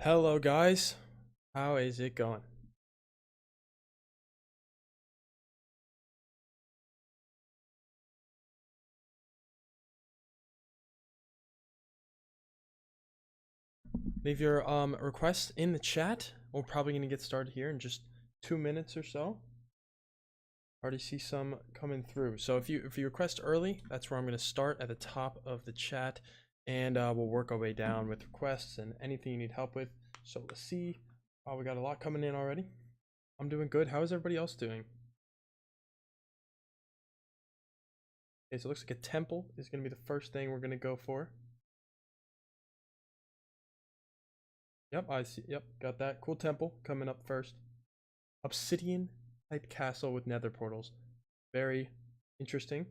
Hello guys, how is it going? Leave your requests in the chat. We're probably gonna get started here in just 2 minutes or so. Already see some coming through. So if you request early, that's where I'm gonna start at the top of the chat, and we'll work our way down with requests and anything you need help with. So let's see. Oh, we got a lot coming in already. I'm doing good. How is everybody else doing? Okay, so it looks like a temple is gonna be the first thing we're gonna go for. Yep, I see. Yep, got that. Cool temple coming up first. Obsidian type castle with nether portals. Very interesting.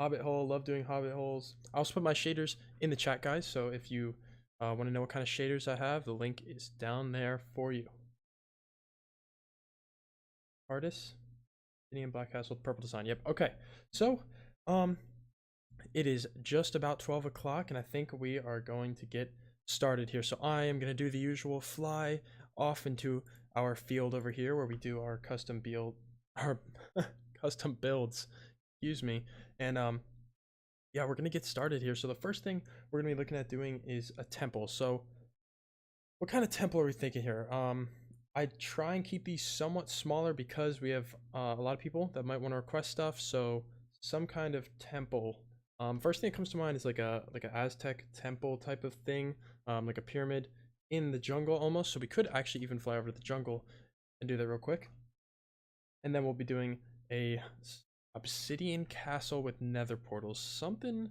Hobbit hole. Love doing hobbit holes. I'll also put my shaders in the chat, guys. So if you want to know what kind of shaders I have, the link is down there for you. Artists. Obsidian black castle with purple design. Yep. Okay. So it is just about 12 o'clock, and I think we are going to get started here. So I am going to do the usual fly off into our field over here where we do our custom build, our custom builds, excuse me. And yeah, we're going to get started here. So the first thing we're going to be looking at doing is a temple. So what kind of temple are we thinking here? I try and keep these somewhat smaller because we have a lot of people that might want to request stuff. So some kind of temple. First thing that comes to mind is like an Aztec temple type of thing, like a pyramid in the jungle almost. So we could actually even fly over to the jungle and do that real quick. And then we'll be doing a obsidian castle with nether portals. Something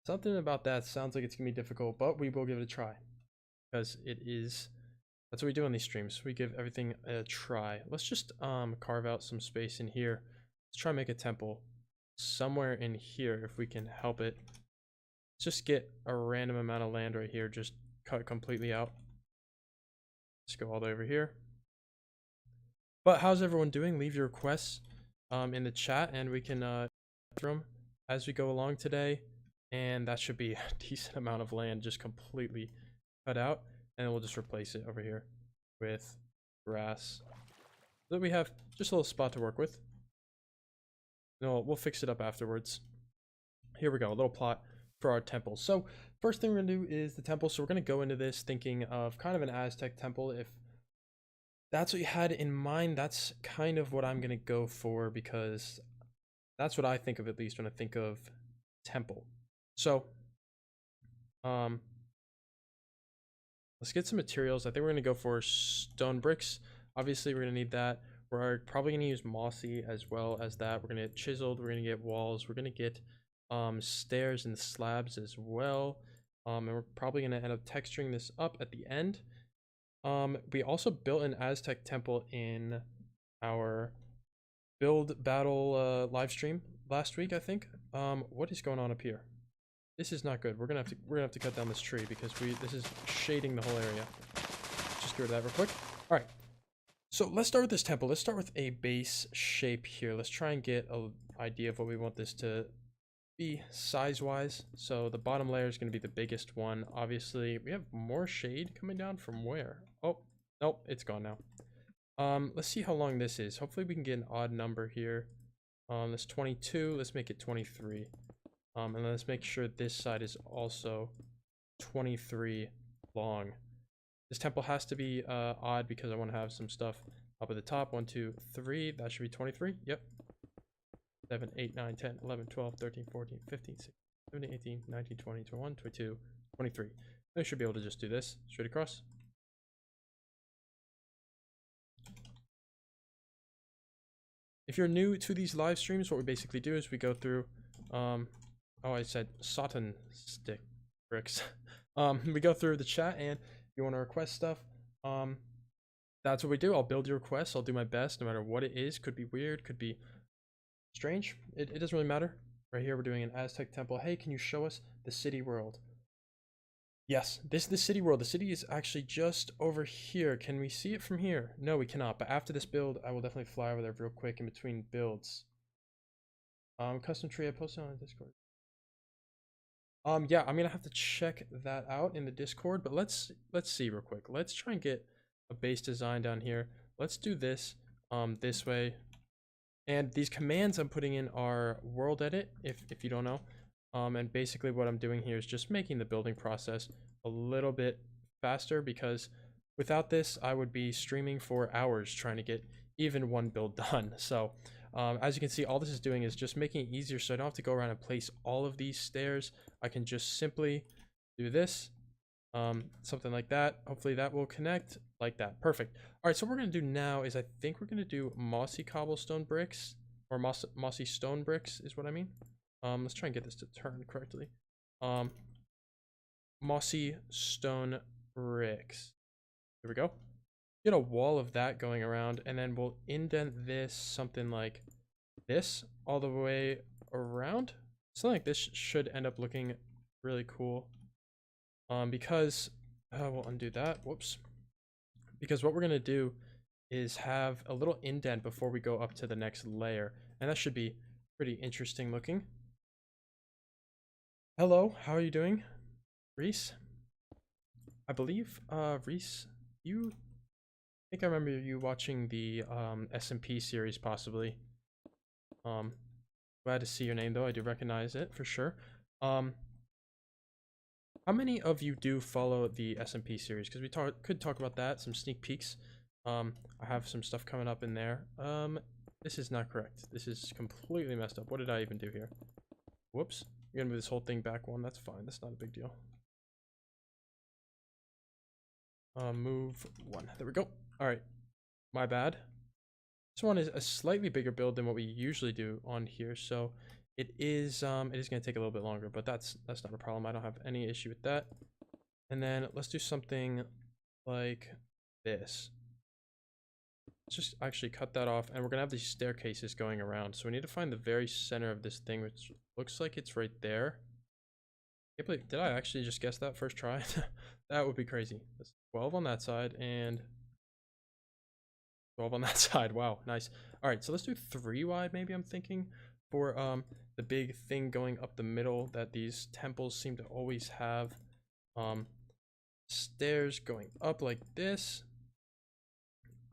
about that sounds like it's gonna be difficult, but we will give it a try because that's what we do on these streams. We give everything a try. Let's just carve out some space in here. Let's try and make a temple somewhere in here if we can help it. Let's just get a random amount of land right here, just cut completely out. Let's go all the way over here. But how's everyone doing? Leave your requests in the chat, and we can through them as we go along today. And that should be a decent amount of land just completely cut out, and then we'll just replace it over here with grass so that we have just a little spot to work with. No, we'll fix it up afterwards. Here we go, a little plot for our temple. So first thing we're gonna do is the temple. So we're gonna go into this thinking of kind of an Aztec temple. If that's what you had in mind, that's kind of what I'm gonna go for because that's what I think of, at least when I think of temple. So let's get some materials. I think we're gonna go for stone bricks. Obviously we're gonna need that. We're probably gonna use mossy as well as that. We're gonna get chiseled, we're gonna get walls, we're gonna get stairs and slabs as well. And we're probably gonna end up texturing this up at the end. We also built an Aztec temple in our build battle live stream last week, I think. What is going on up here? This is not good. We're gonna have to cut down this tree because this is shading the whole area. Just get rid of that real quick. All right. So let's start with this temple. Let's start with a base shape here. Let's try and get an idea of what we want this to be size-wise. So the bottom layer is going to be the biggest one. Obviously, we have more shade coming down from where? Oh, nope, it's gone now. Let's see how long this is. Hopefully we can get an odd number here. This 22. Let's make it 23. And let's make sure this side is also 23 long. This temple has to be odd because I want to have some stuff up at the top. 1, 2, 3. That should be 23. Yep. 7, 8, 9, 10, 11, 12, 13, 14, 15, 16, 17, 18, 19, 20, 21, 22, 23. I should be able to just do this straight across. If you're new to these live streams, what we basically do is we go through, oh, I said Sawton stick bricks. We go through the chat, and if you want to request stuff, that's what we do. I'll build your requests. I'll do my best, no matter what it is. Could be weird, could be strange. It doesn't really matter. Right here, we're doing an Aztec temple. Hey, can you show us the city world? Yes, this is the city world. The city is actually just over here. Can we see it from here? No, we cannot. But after this build, I will definitely fly over there real quick in between builds. Custom tree I posted on Discord. Yeah, I'm gonna have to check that out in the Discord, but let's see real quick. Let's try and get a base design down here. Let's do this this way. And these commands I'm putting in are world edit, if you don't know. And basically what I'm doing here is just making the building process a little bit faster, because without this I would be streaming for hours trying to get even one build done. So as you can see, all this is doing is just making it easier, so I don't have to go around and place all of these stairs. I can just simply do this, something like that. Hopefully that will connect like that. Perfect. All right, so what we're gonna do now is I think we're gonna do mossy cobblestone bricks, or mossy stone bricks is what I mean. Let's try and get this to turn correctly. Mossy stone bricks. There we go. Get a wall of that going around, and then we'll indent this something like this all the way around. Something like this should end up looking really cool. Because we'll undo that. Whoops. Because what we're gonna do is have a little indent before we go up to the next layer, and that should be pretty interesting looking. Hello, how are you doing, Reese? I believe Reese, you I think I remember you watching the SMP series possibly. Glad to see your name though. I do recognize it for sure. How many of you do follow the SMP series? Because we could talk about that, some sneak peeks. I have some stuff coming up in there. This is not correct. This is completely messed up. What did I even do here? Whoops. We're gonna move this whole thing back one. That's fine. That's not a big deal. Move one. There we go. All right. My bad. This one is a slightly bigger build than what we usually do on here, so it is going to take a little bit longer, but that's not a problem. I don't have any issue with that. And then let's do something like this. Let's just actually cut that off, and we're gonna have these staircases going around. So we need to find the very center of this thing, which looks like it's right there. Can't believe, did I actually just guess that first try? That would be crazy. That's 12 on that side and 12 on that side. Wow, nice. All right, so let's do 3 wide, maybe, I'm thinking, for the big thing going up the middle that these temples seem to always have. Stairs going up like this.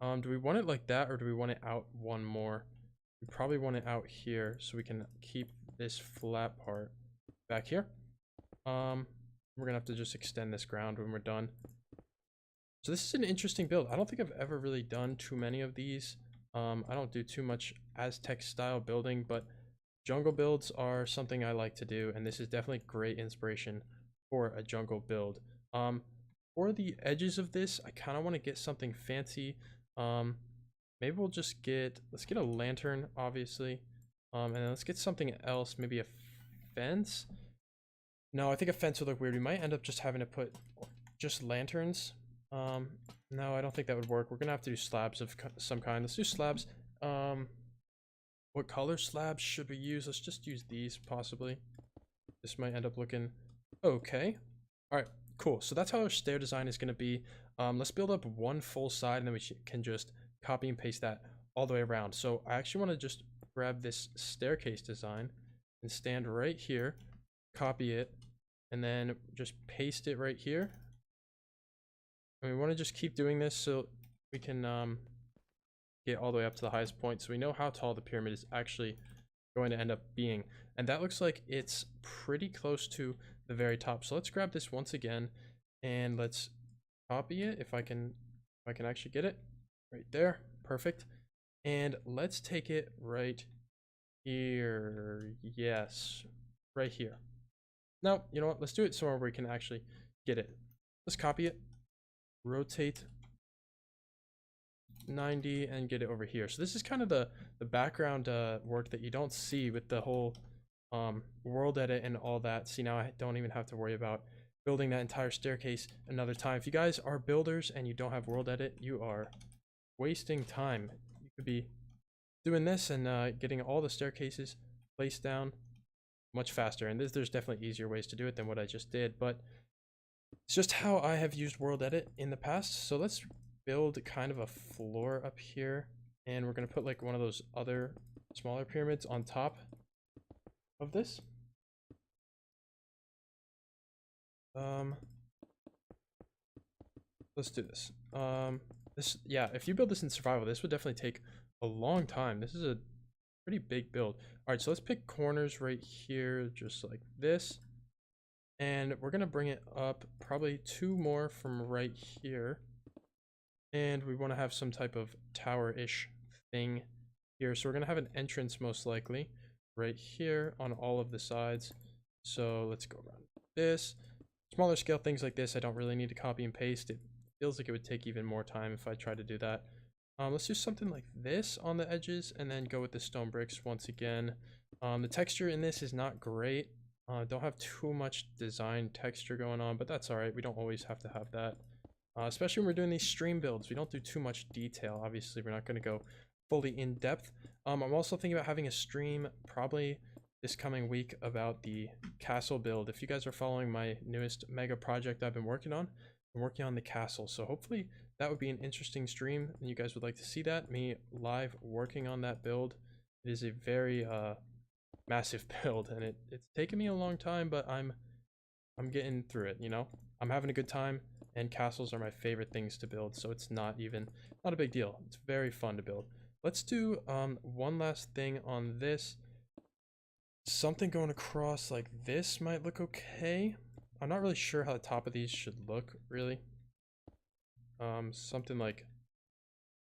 Do we want it like that, or do we want it out one more? We probably want it out here so we can keep this flat part back here. We're gonna have to just extend this ground when we're done. So this is an interesting build. I don't think I've ever really done too many of these. I don't do too much Aztec style building, but jungle builds are something I like to do, and this is definitely great inspiration for a jungle build. For the edges of this, I kind of want to get something fancy. Maybe we'll just let's get a lantern, obviously. And then let's get something else, maybe a fence. No, I think a fence would look weird. We might end up just having to put just lanterns. No, I don't think that would work. We're gonna have to do slabs of some kind. Let's do slabs. What color slabs should we use? Let's just use these, possibly. This might end up looking okay. All right, cool. So that's how our stair design is gonna be. Let's build up one full side, and then we can just copy and paste that all the way around. So I actually want to just grab this staircase design and stand right here, copy it, and then just paste it right here. And we want to just keep doing this so we can get all the way up to the highest point, so we know how tall the pyramid is actually going to end up being. And that looks like it's pretty close to the very top. So let's grab this once again, and let's copy it if I can actually get it right there. Perfect. And let's take it right here. Yes, right here. Now, you know what? Let's do it somewhere where we can actually get it. Let's copy it, rotate 90, and get it over here. So this is kind of the background work that you don't see with the whole world edit and all that. See, now I don't even have to worry about building that entire staircase another time. If you guys are builders and you don't have world edit, you are wasting time. You could be doing this and getting all the staircases placed down much faster. And there's definitely easier ways to do it than what I just did, but it's just how I have used world edit in the past. So let's build kind of a floor up here, and we're going to put like one of those other smaller pyramids on top of this. Um, let's do this. Yeah, if you build this in survival, this would definitely take a long time. This is a pretty big build. All right, so let's pick corners right here, just like this. And we're gonna bring it up probably 2 more from right here. And we want to have some type of tower-ish thing here. So we're gonna have an entrance most likely right here on all of the sides. So let's go around this. Smaller scale things like this, I don't really need to copy and paste. It feels like it would take even more time if I tried to do that. Let's do something like this on the edges and then go with the stone bricks once again. The texture in this is not great. Don't have too much design texture going on, but that's all right. We don't always have to have that. Especially when we're doing these stream builds, we don't do too much detail. Obviously, we're not going to go fully in depth. I'm also thinking about having a stream probably this coming week about the castle build. If you guys are following my newest mega project I've been working on, I'm working on the castle. So hopefully that would be an interesting stream and you guys would like to see that, me live working on that build. It is a very massive build and it's taken me a long time, but I'm getting through it, you know? I'm having a good time and castles are my favorite things to build, so it's not a big deal. It's very fun to build. Let's do one last thing on this. Something going across like this might look okay. I'm not really sure how the top of these should look, really. Something like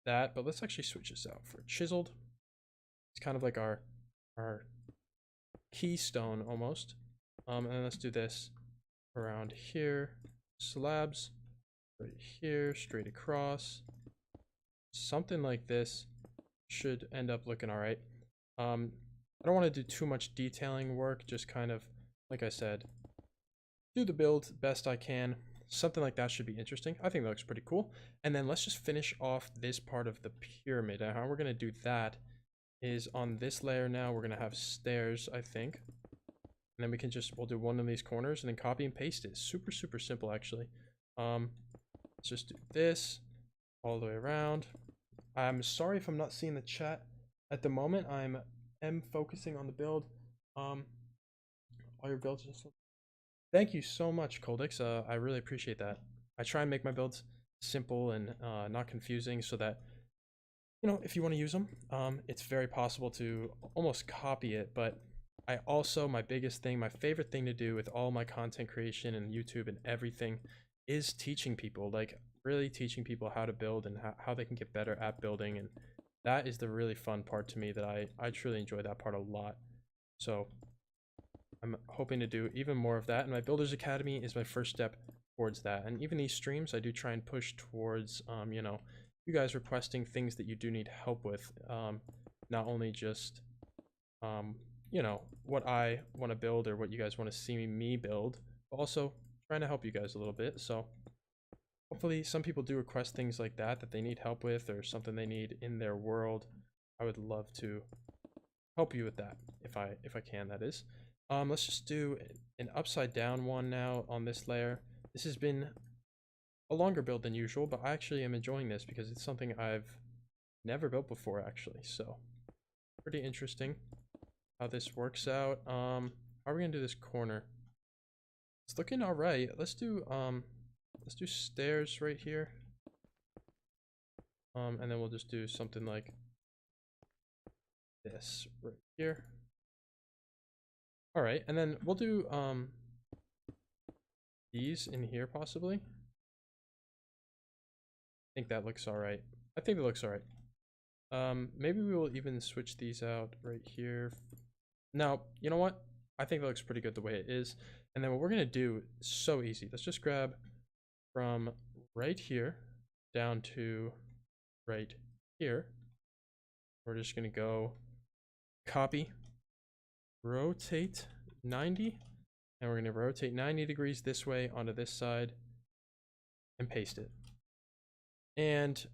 that, but let's actually switch this out for chiseled. It's kind of like our keystone almost. And then let's do this around here. Slabs right here, straight across. Something like this should end up looking all right. I don't want to do too much detailing work, just kind of, like I said, do the build best I can. Something like that should be interesting. I think that looks pretty cool. And then let's just finish off this part of the pyramid. And how we're going to do that is on this layer now, we're going to have stairs, I think. And then we'll do one of these corners and then copy and paste it. Super, super simple, actually. Let's just do this all the way around. I'm sorry if I'm not seeing the chat at the moment. am focusing on the build. All your builds just... Thank you so much, Coldix. I really appreciate that. I try and make my builds simple and not confusing so that, you know, if you want to use them, it's very possible to almost copy it. But I also, my biggest thing, my favorite thing to do with all my content creation and YouTube and everything is teaching people, like really teaching people how to build and how they can get better at building. And that is the really fun part to me, that I truly enjoy that part a lot. So I'm hoping to do even more of that. And my Builders Academy is my first step towards that. And even these streams, I do try and push towards, you know, you guys requesting things that you do need help with. Not only just, you know, what I want to build or what you guys want to see me build, but also trying to help you guys a little bit. So hopefully some people do request things like that they need help with, or something they need in their world. I would love to help you with that if I can, that is. Let's just do an upside down one now on this layer. This has been a longer build than usual, but I actually am enjoying this because it's something I've never built before, actually. So pretty interesting how this works out. How are we gonna do this corner? It's looking all right. Let's do stairs right here. And then we'll just do something like this right here. All right, and then we'll do these in here possibly. I think that looks all right. I think that looks all right. Maybe we will even switch these out right here. Now, you know what? I think that looks pretty good the way it is. And then what we're gonna do is so easy. Let's just grab from right here down to right here. We're just gonna go copy, rotate 90, and we're gonna rotate 90 degrees this way onto this side and paste it. And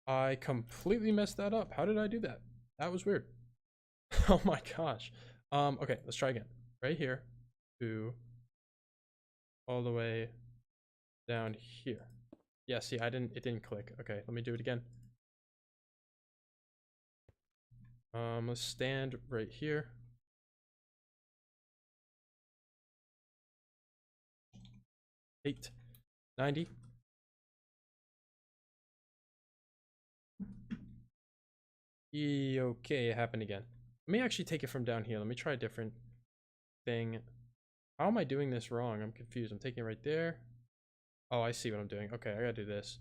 I completely messed that up. How did I do that? That was weird. Oh my gosh. Okay, let's try again. Right here to all the way down here. Yeah, see, it didn't click. Okay, let me do it again. Let's stand right here. 8, 90. Okay, it happened again. Let me actually take it from down here. Let me try a different thing. How am I doing this wrong? I'm confused. I'm taking it right there. Oh, I see what I'm doing. Okay, I gotta do this.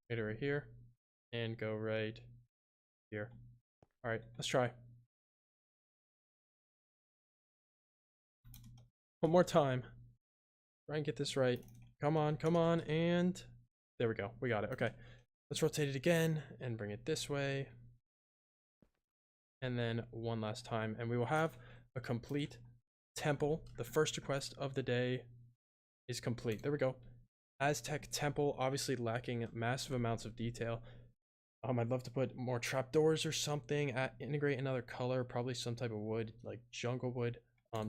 Hit it right here. And go right here. Alright, let's try. One more time. Try and get this right. Come on, and there we go. We got it. Okay. Let's rotate it again and bring it this way. And then one last time, and we will have a complete temple. The first request of the day is complete. There we go. Aztec temple, obviously lacking massive amounts of detail. I'd love to put more trapdoors or something. Integrate another color, probably some type of wood, like jungle wood.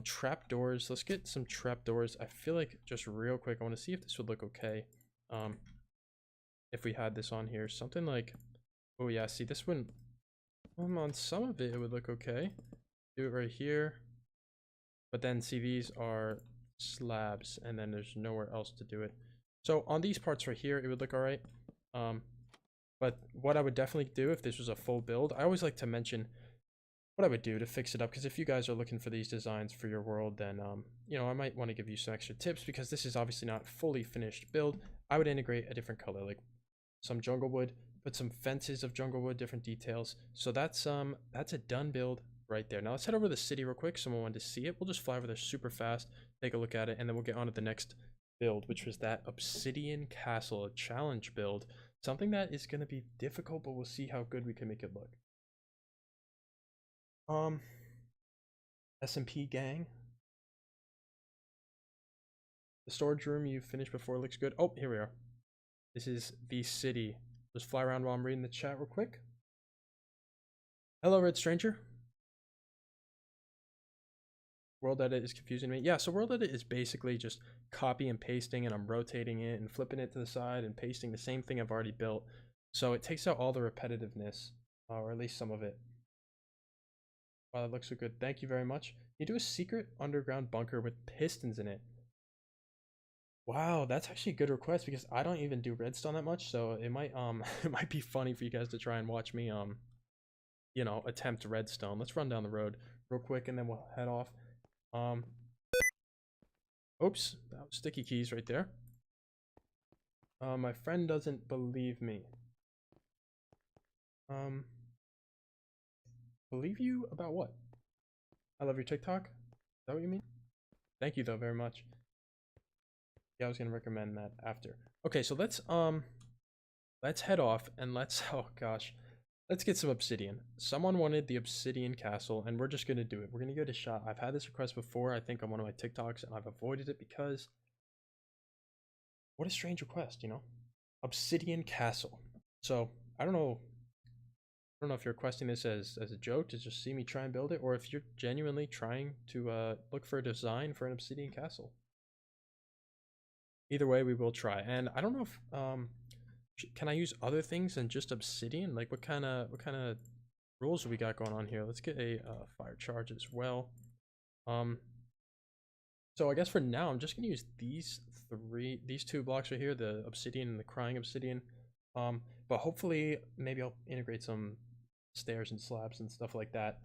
Trapdoors. Let's get some trapdoors. I feel like just real quick, I want to see if this would look okay. If we had this on here, something like, oh yeah, see this wouldn't. On some of it, it would look okay. Do it right here. But then see, these are slabs, and then there's nowhere else to do it. So on these parts right here, it would look all right. But what I would definitely do if this was a full build, I always like to mention what I would do to fix it up, because if you guys are looking for these designs for your world, then you know, I might want to give you some extra tips, because this is obviously not fully finished build. I would integrate a different color, like some jungle wood, put some fences of jungle wood, different details. So that's a done build right there. Now let's head over to the city real quick. Someone wanted to see it. We'll just fly over there super fast, take a look at it, and then we'll get on to the next build, which was that Obsidian Castle, a challenge build. Something that is going to be difficult, but we'll see how good we can make it look. SMP gang. The storage room you finished before looks good. Oh, here we are. This is the city. Just fly around while I'm reading the chat real quick. Hello, Red Stranger. World edit is confusing me. Yeah, so world edit is basically just copy and pasting, and I'm rotating it and flipping it to the side and pasting the same thing I've already built. So it takes out all the repetitiveness, or at least some of it. Wow, that looks so good. Thank you very much. You do a secret underground bunker with pistons in it. Wow, that's actually a good request, because I don't even do redstone that much, so it might it might be funny for you guys to try and watch me you know, attempt redstone. Let's run down the road real quick and then we'll head off. Oops, that was sticky keys right there. My friend doesn't believe me. Believe you about what? I love your TikTok? Is that what you mean? Thank you though very much. Yeah, I was gonna recommend that after. Okay, so let's head off and let's, oh gosh, let's get some obsidian. Someone wanted the obsidian castle, and we're just gonna do it. We're gonna give it a shot. I've had this request before, I think on one of my TikToks, and I've avoided it because what a strange request, you know? Obsidian castle. So I don't know if you're requesting this as a joke to just see me try and build it, or if you're genuinely trying to look for a design for an obsidian castle. Either way, we will try. And I don't know if can I use other things than just obsidian? Like what kind of rules do we got going on here? Let's get a fire charge as well. So I guess for now I'm just gonna use these two blocks right here, the obsidian and the crying obsidian. But hopefully maybe I'll integrate some stairs and slabs and stuff like that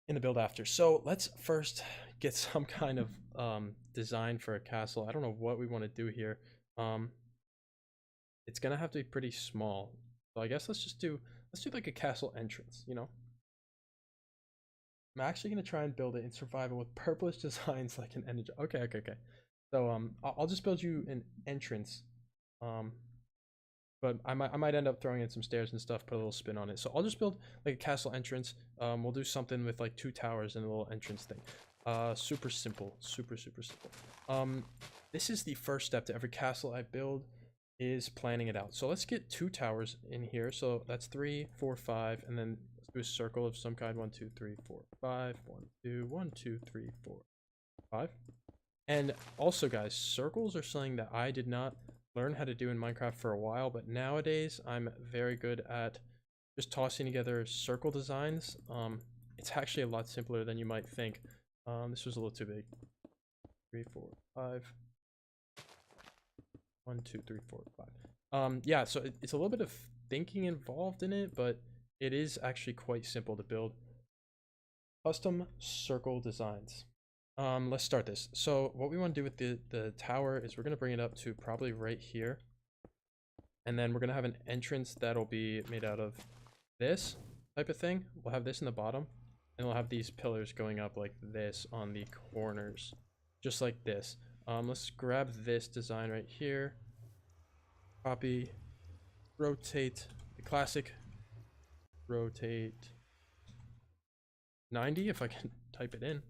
in the build after. So let's first get some kind of design for a castle. I don't know what we want to do here. It's gonna have to be pretty small. So I guess let's do like a castle entrance, you know? I'm actually gonna try and build it in survival with purplish designs like an energy. Okay. So I'll just build you an entrance. But I might end up throwing in some stairs and stuff, put a little spin on it. So I'll just build like a castle entrance. We'll do something with like 2 towers and a little entrance thing. Super simple, super simple. This is the first step to every castle I build, is planning it out. So let's get 2 towers in here. So that's 3, 4, 5, and then let's do a circle of some kind. 1, 2, 3, 4, 5. 1, 2, 1, 2, 3, 4, 5. And also, guys, circles are something that I did not learn how to do in Minecraft for a while, but nowadays I'm very good at just tossing together circle designs. It's actually a lot simpler than you might think. This was a little too big. 3, 4, 5. 1, 2, 3, 4, 5. Yeah, so it's a little bit of thinking involved in it, but it is actually quite simple to build. Custom circle designs. Let's start this. So what we want to do with the tower is we're going to bring it up to probably right here. And then we're going to have an entrance that'll be made out of this type of thing. We'll have this in the bottom. And we'll have these pillars going up like this on the corners. Just like this. Let's grab this design right here. Copy. Rotate. The classic. Rotate 90 if I can type it in.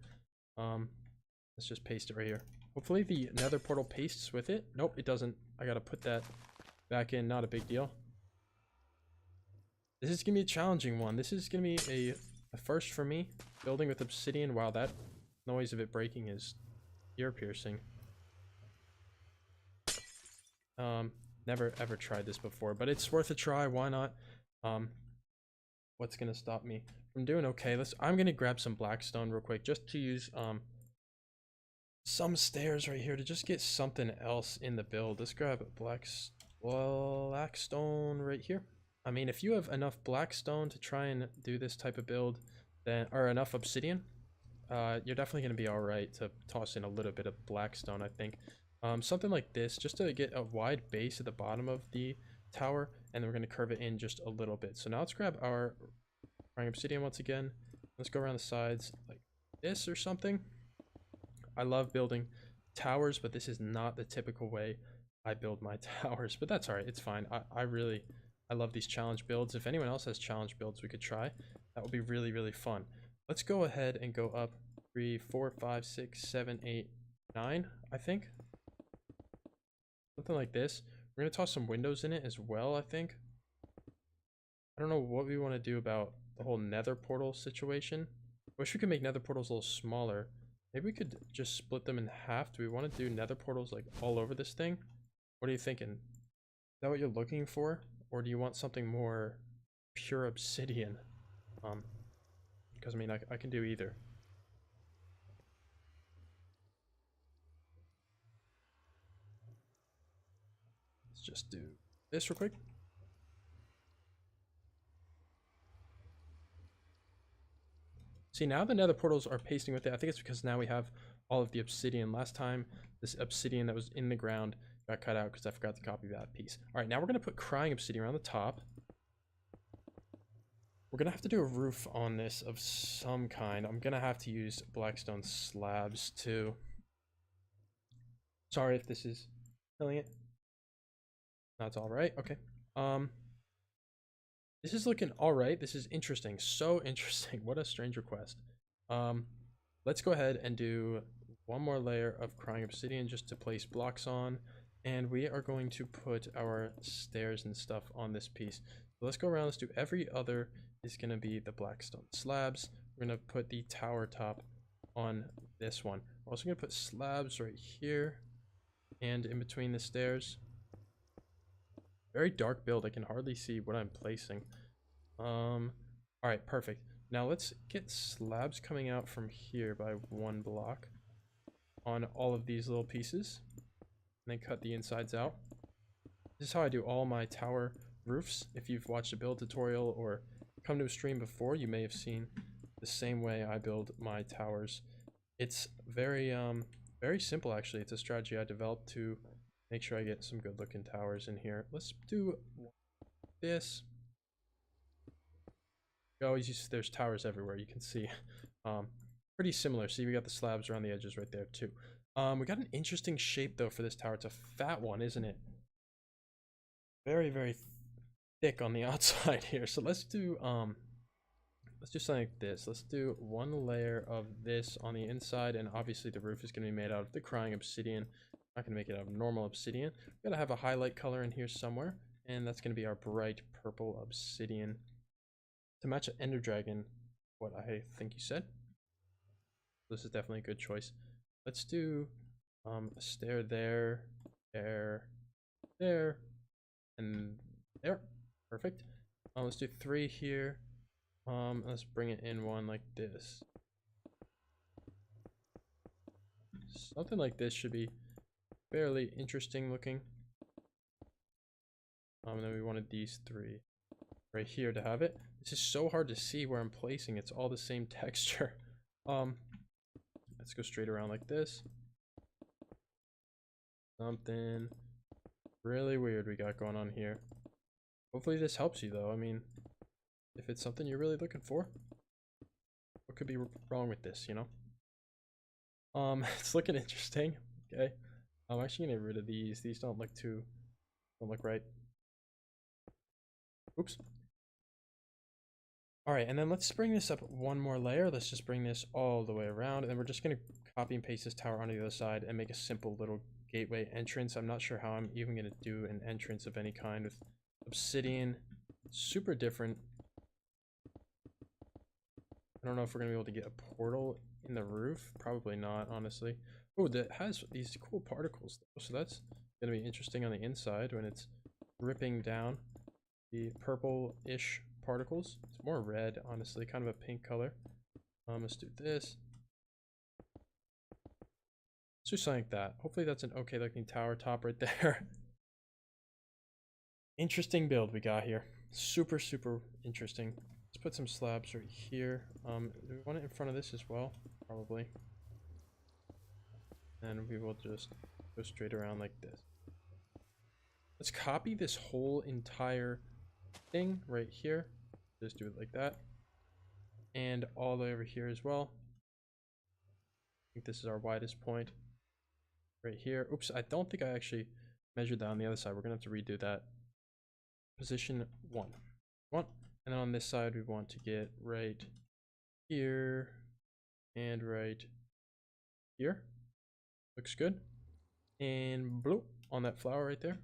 Let's just paste it right here. Hopefully the nether portal pastes with it. Nope, it doesn't. I gotta put that back in. Not a big deal. This is gonna be a challenging one. This is gonna be a first for me. Building with obsidian. Wow, that noise of it breaking is ear piercing. Never ever tried this before, but it's worth a try. Why not? What's gonna stop me from doing okay? I'm gonna grab some blackstone real quick just to use some stairs right here to just get something else in the build. Let's grab blackstone right here. I mean, if you have enough blackstone to try and do this type of build, then or enough obsidian, you're definitely gonna be all right to toss in a little bit of blackstone. I think something like this just to get a wide base at the bottom of the tower, and then we're going to curve it in just a little bit. So now let's grab our obsidian once again. Let's go around the sides like this or something. I love building towers, but this is not the typical way I build my towers, but that's all right. It's fine. I love these challenge builds. If anyone else has challenge builds we could try, that would be really, really fun. Let's go ahead and go up 3, 4, 5, 6, 7, 8, 9, I think. Something like this. We're going to toss some windows in it as well, I think. I don't know what we want to do about the whole nether portal situation. Wish we could make nether portals a little smaller. Maybe we could just split them in half. Do we want to do nether portals like all over this thing? What are you thinking? Is that what you're looking for? Or do you want something more pure obsidian? Because I mean, I can do either. Let's just do this real quick. See, now the nether portals are pasting with it. I think it's because now we have all of the obsidian. Last time, this obsidian that was in the ground got cut out because I forgot to copy that piece. All right, now we're going to put crying obsidian around the top. We're going to have to do a roof on this of some kind. I'm going to have to use blackstone slabs too. Sorry if this is killing it. That's all right. Okay. This is looking all right. This is interesting. So interesting. What a strange request. Let's go ahead and do one more layer of crying obsidian just to place blocks on. And we are going to put our stairs and stuff on this piece. So let's go around. Let's do every other is going to be the blackstone slabs. We're going to put the tower top on this one. We're also going to put slabs right here and in between the stairs. Very dark build. I can hardly see what I'm placing. All right, perfect. Now let's get slabs coming out from here by 1 block on all of these little pieces, and then cut the insides out. This is how I do all my tower roofs. If you've watched a build tutorial or come to a stream before, you may have seen the same way I build my towers. It's very very simple actually. It's a strategy I developed to make sure I get some good looking towers in here. Let's do this. There's towers everywhere, you can see. Pretty similar. See, we got the slabs around the edges right there too. We got an interesting shape though for this tower. It's a fat one, isn't it? Very, very thick on the outside here. So let's do something like this. Let's do 1 layer of this on the inside, and obviously the roof is going to be made out of the crying obsidian. Not going to make it out of normal obsidian. We're going to have a highlight color in here somewhere, and that's going to be our bright purple obsidian to match an ender dragon, what I think you said. This is definitely a good choice. Let's do a stair there, there, and there. Perfect. Let's do 3 here. Let's bring it in 1 like this. Something like this should be fairly interesting looking. And then we wanted these 3 right here to have it. This is so hard to see where I'm placing. It's all the same texture. Let's go straight around like this. Something really weird we got going on here. Hopefully this helps you though. I mean, if it's something you're really looking for, what could be wrong with this, you know? It's looking interesting. Okay. I'm actually gonna get rid of these. These don't look right. Oops. All right, and then let's bring this up one more layer. Let's just bring this all the way around, and then we're just gonna copy and paste this tower onto the other side and make a simple little gateway entrance. I'm not sure how I'm even gonna do an entrance of any kind with obsidian. Super different. I don't know if we're gonna be able to get a portal in the roof. Probably not, honestly. Oh, that has these cool particles though, so that's gonna be interesting on the inside when it's dripping down. The purple-ish particles. It's more red, honestly, kind of a pink color. Let's do this. Let's do something like that. Hopefully that's an okay looking tower top right there. Interesting build we got here. Super, super interesting. Let's put some slabs right here. Do we want it in front of this as well? Probably. And we will just go straight around like this. Let's copy this whole entire thing right here. Just do it like that. And all the way over here as well. I think this is our widest point. Right here. Oops, I don't think I actually measured that on the other side. We're gonna have to redo that. Position 1. And then on this side we want to get right here and right here. Looks good. And bloop on that flower right there.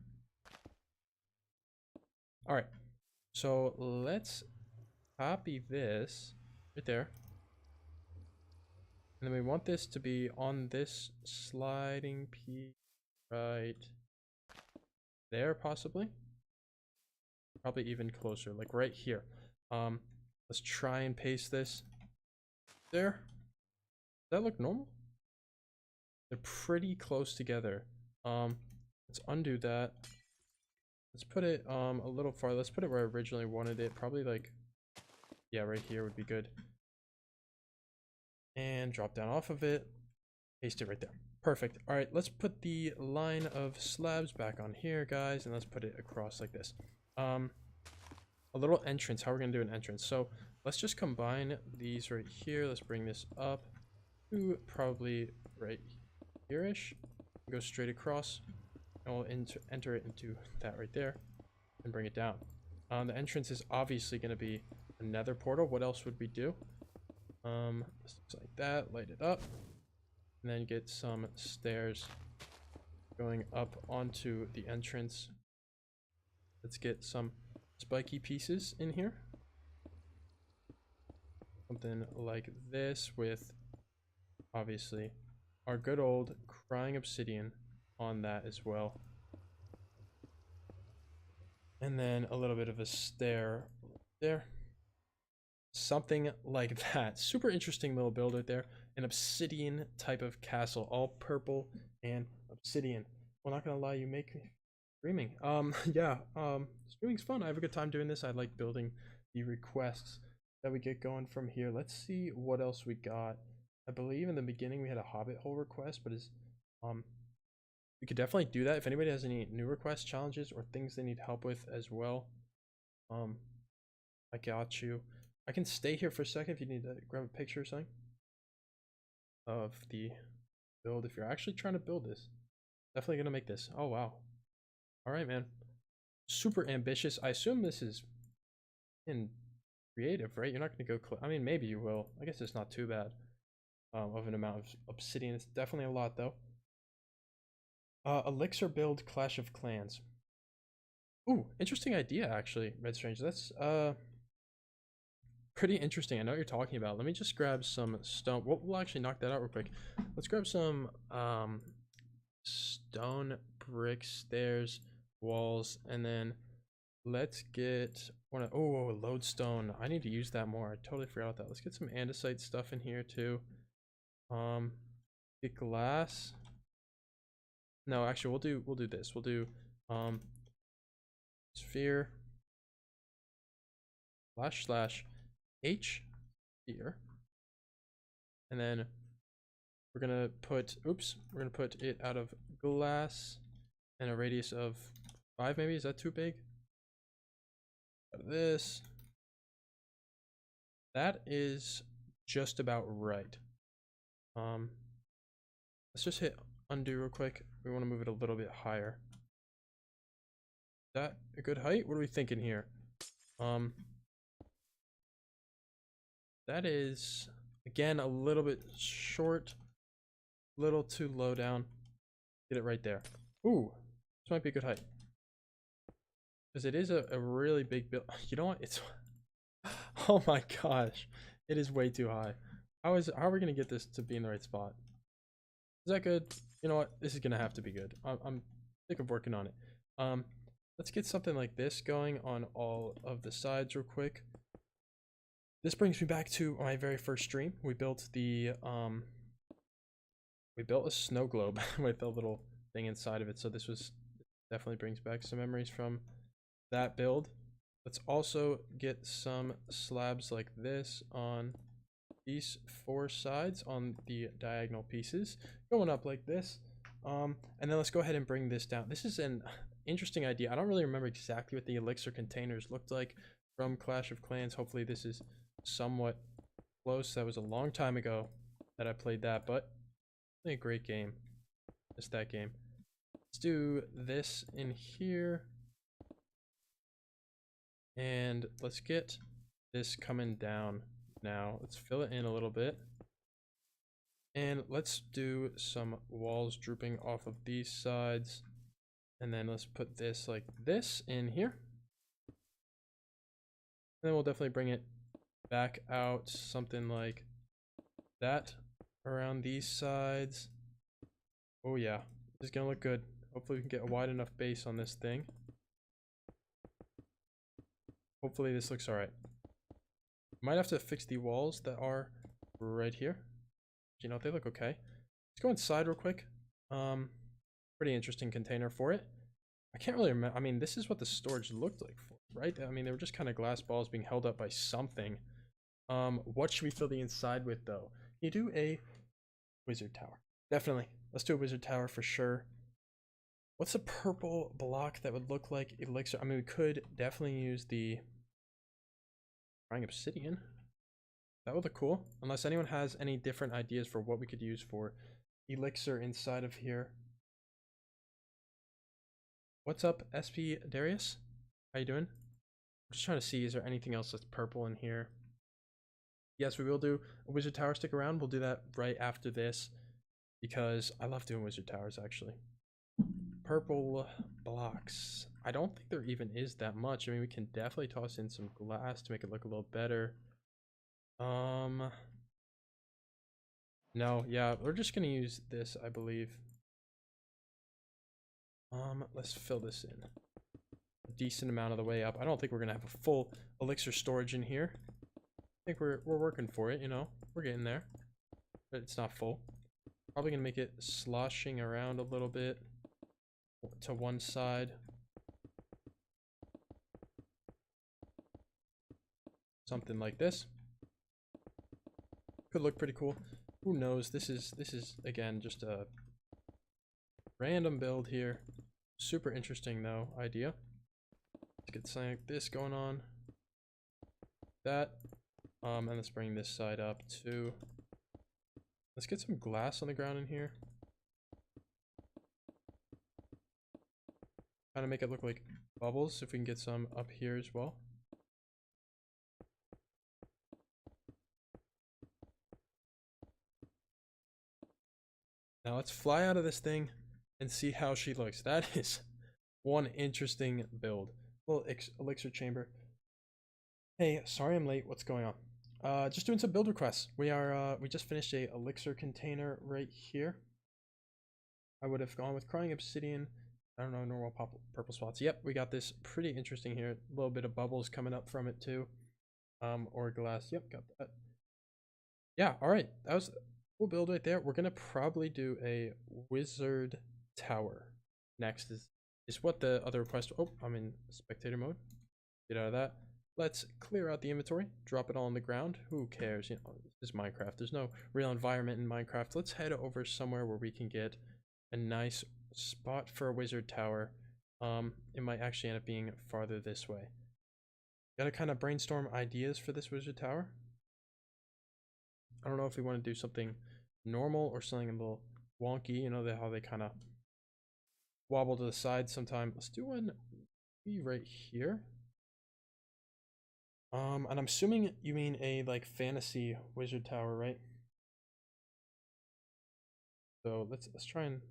All right, so let's copy this right there. And then we want this to be on this sliding piece right there, possibly. Probably even closer, like right here. Let's try and paste this there. Does that look normal? They're pretty close together. Let's undo that. Let's put it a little farther. Let's put it where I originally wanted it. Probably like, yeah, right here would be good. And drop down off of it. Paste it right there. Perfect. All right, let's put the line of slabs back on here, guys, and let's put it across like this. A little entrance. How we're gonna do an entrance? So let's just combine these right here. Let's bring this up to probably right here-ish. Go straight across, and we'll enter it into that right there, and bring it down. The entrance is obviously gonna be a nether portal. What else would we do? Just like that. Light it up, and then get some stairs going up onto the entrance. Let's get some spiky pieces in here. Something like this with, obviously, our good old crying obsidian on that as well. And then a little bit of a stair there. Something like that. Super interesting little build right there. An obsidian type of castle, all purple and obsidian. Well, not gonna lie, you make me streaming. Yeah, streaming's fun. I have a good time doing this. I like building the requests that we get going from here. Let's see what else we got. I believe in the beginning we had a Hobbit hole request, but we could definitely do that. If anybody has any new requests, challenges, or things they need help with as well, I got you. I can stay here for a second if you need to grab a picture or something of the build. If you're actually trying to build this, definitely gonna make this. Oh wow. All right, man. Super ambitious. I assume this is in creative, right? You're not gonna go I mean, maybe you will. I guess it's not too bad of an amount of obsidian. It's definitely a lot though. Elixir build Clash of Clans. Ooh, interesting idea actually, Red Strange. That's pretty interesting. I know what you're talking about. Let me just grab some stone. We'll actually knock that out real quick. Let's grab some stone, bricks, stairs, walls, and then let's get lodestone. I need to use that more. I totally forgot about that. Let's get some andesite stuff in here too. Get glass. No, actually we'll do this. We'll do sphere // H sphere, and then we're gonna put it out of glass and a radius of 5 maybe. Is that too big? Out of this. That is just about right. Let's just hit undo real quick. We want to move it a little bit higher. Is that a good height? What are we thinking here? That is again a little bit short, a little too low down. Get it right there. Ooh, this might be a good height. Because it is a really big build. You know what? It's oh my gosh. It is way too high. How are we gonna get this to be in the right spot? Is that good? You know what? This is gonna have to be good. I'm sick of working on it. Let's get something like this going on all of the sides real quick. This brings me back to my very first stream. We built a snow globe with a little thing inside of it. So this definitely brings back some memories from that build. Let's also get some slabs like this on these 4 sides on the diagonal pieces, going up like this. And then let's go ahead and bring this down. This is an interesting idea. I don't really remember exactly what the Elixir containers looked like from Clash of Clans. Hopefully this is somewhat close. That was a long time ago that I played that, but a great game. Just that game. Let's do this in here. And let's get this coming down now. Let's fill it in a little bit. And let's do some walls drooping off of these sides. And then let's put this like this in here. And then we'll definitely bring it back out something like that around these sides. Oh yeah, this is gonna look good. Hopefully we can get a wide enough base on this thing. Hopefully this looks all right. Might have to fix the walls that are right here. You know, they look okay. Let's go inside real quick. Pretty interesting container for it. I can't really remember. I mean, this is what the storage looked like for, right? I mean, they were just kind of glass balls being held up by something. What should we fill the inside with though? You do a wizard tower. Definitely. Let's do a wizard tower for sure. What's a purple block that would look like Elixir? I mean, we could definitely use the Obsidian. That would look cool. Unless anyone has any different ideas for what we could use for Elixir inside of here. What's up, SP Darius? How you doing? I'm just trying to see, is there anything else that's purple in here? Yes, we will do a wizard tower. Stick around. We'll do that right after this because I love doing wizard towers actually. Purple blocks. I don't think there even is that much. I mean, we can definitely toss in some glass to make it look a little better. No, yeah, we're just gonna use this, I believe. Let's fill this in a decent amount of the way up. I don't think we're gonna have a full elixir storage in here. I think we're working for it, you know. We're getting there, but it's not full. Probably gonna make it sloshing around a little bit to one side. Something like this. Could look pretty cool. Who knows? This is again just a random build here. Super interesting though idea. Let's get something like this going on. That. And let's bring this side up too. Let's get some glass on the ground in here. Kind of make it look like bubbles if we can get some up here as well. Now let's fly out of this thing and see how she looks. That is one interesting build. Little elixir chamber. Hey, sorry I'm late. What's going on? Just doing some build requests. We just finished a elixir container right here. I would have gone with crying obsidian. I don't know, normal purple spots. Yep, we got this pretty interesting here. A little bit of bubbles coming up from it too. Or glass. Yep, got that. Yeah, all right. That was a cool build right there. We're gonna probably do a wizard tower next. Is is what the other request. Oh, I'm in spectator mode. Get out of that. Let's clear out the inventory, drop it all on the ground. Who cares? You know, this is Minecraft. There's no real environment in Minecraft. Let's head over somewhere where we can get a nice spot for a wizard tower. It might actually end up being farther this way. Gotta kind of brainstorm ideas for this wizard tower. I don't know if we want to do something normal or something a little wonky. You know, how they kind of wobble to the side sometimes. Let's do one right here. And I'm assuming you mean a like fantasy wizard tower, right? So let's try and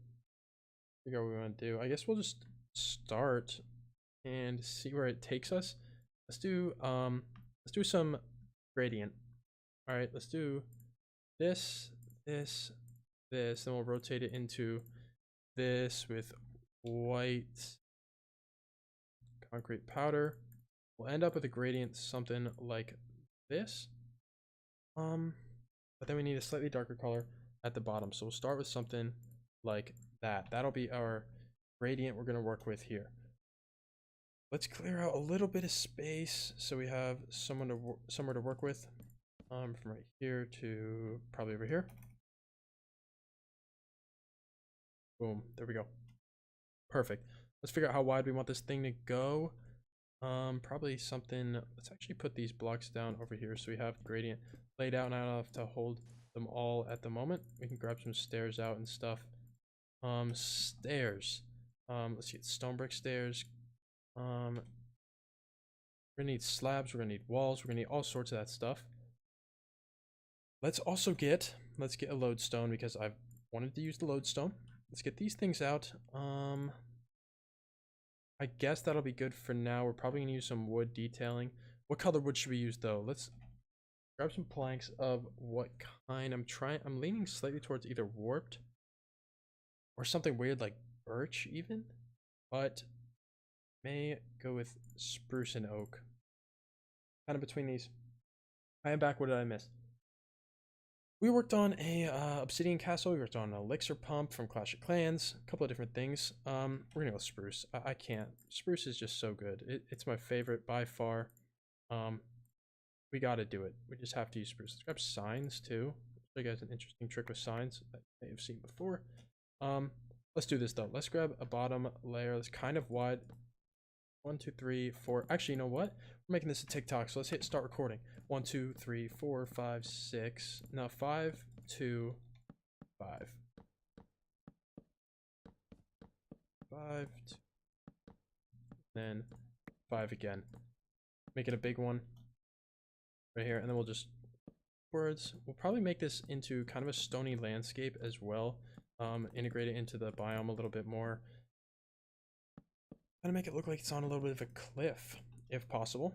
figure out what we want to do. I guess we'll just start and see where it takes us. Let's do some gradient. All right, let's do this, this, this, then we'll rotate it into this with white concrete powder. We'll end up with a gradient something like this. But then we need a slightly darker color at the bottom. So we'll start with something like that. That'll be our gradient we're gonna work with here. Let's clear out a little bit of space so we have somewhere to work with. From right here to probably over here. Boom, there we go. Perfect. Let's figure out how wide we want this thing to go. Probably something, let's actually put these blocks down over here so we have the gradient laid out now enough to hold them all at the moment. We can grab some stairs out and stuff. Stairs. Let's get stone brick stairs. We're gonna need slabs, we're gonna need walls, we're gonna need all sorts of that stuff. Let's get a lodestone because I've wanted to use the lodestone. Let's get these things out. I guess that'll be good for now. We're probably gonna use some wood detailing. What color wood should we use though? Let's grab some planks of what kind. I'm leaning slightly towards either warped or something weird like birch even, but may go with spruce and oak. Kind of between these. I am back. What did I miss? We worked on a Obsidian castle. We worked on an Elixir pump from Clash of Clans. A couple of different things. We're gonna go spruce. I can't. Spruce is just so good. It's my favorite by far. We gotta do it. We just have to use spruce. Let's grab signs too. I'll show you guys an interesting trick with signs that you may have seen before. Let's do this though. Let's grab a bottom layer that's kind of wide. 1, 2, 3, 4. Actually, you know what? We're making this a TikTok, so let's hit start recording. 1, 2, 3, 4, 5, 6. No, 5, 2, 5. 5, 2. Then 5 again. Make it a big one right here, and then we'll just words. We'll probably make this into kind of a stony landscape as well. Integrate it into the biome a little bit more. Kind of make it look like it's on a little bit of a cliff, if possible.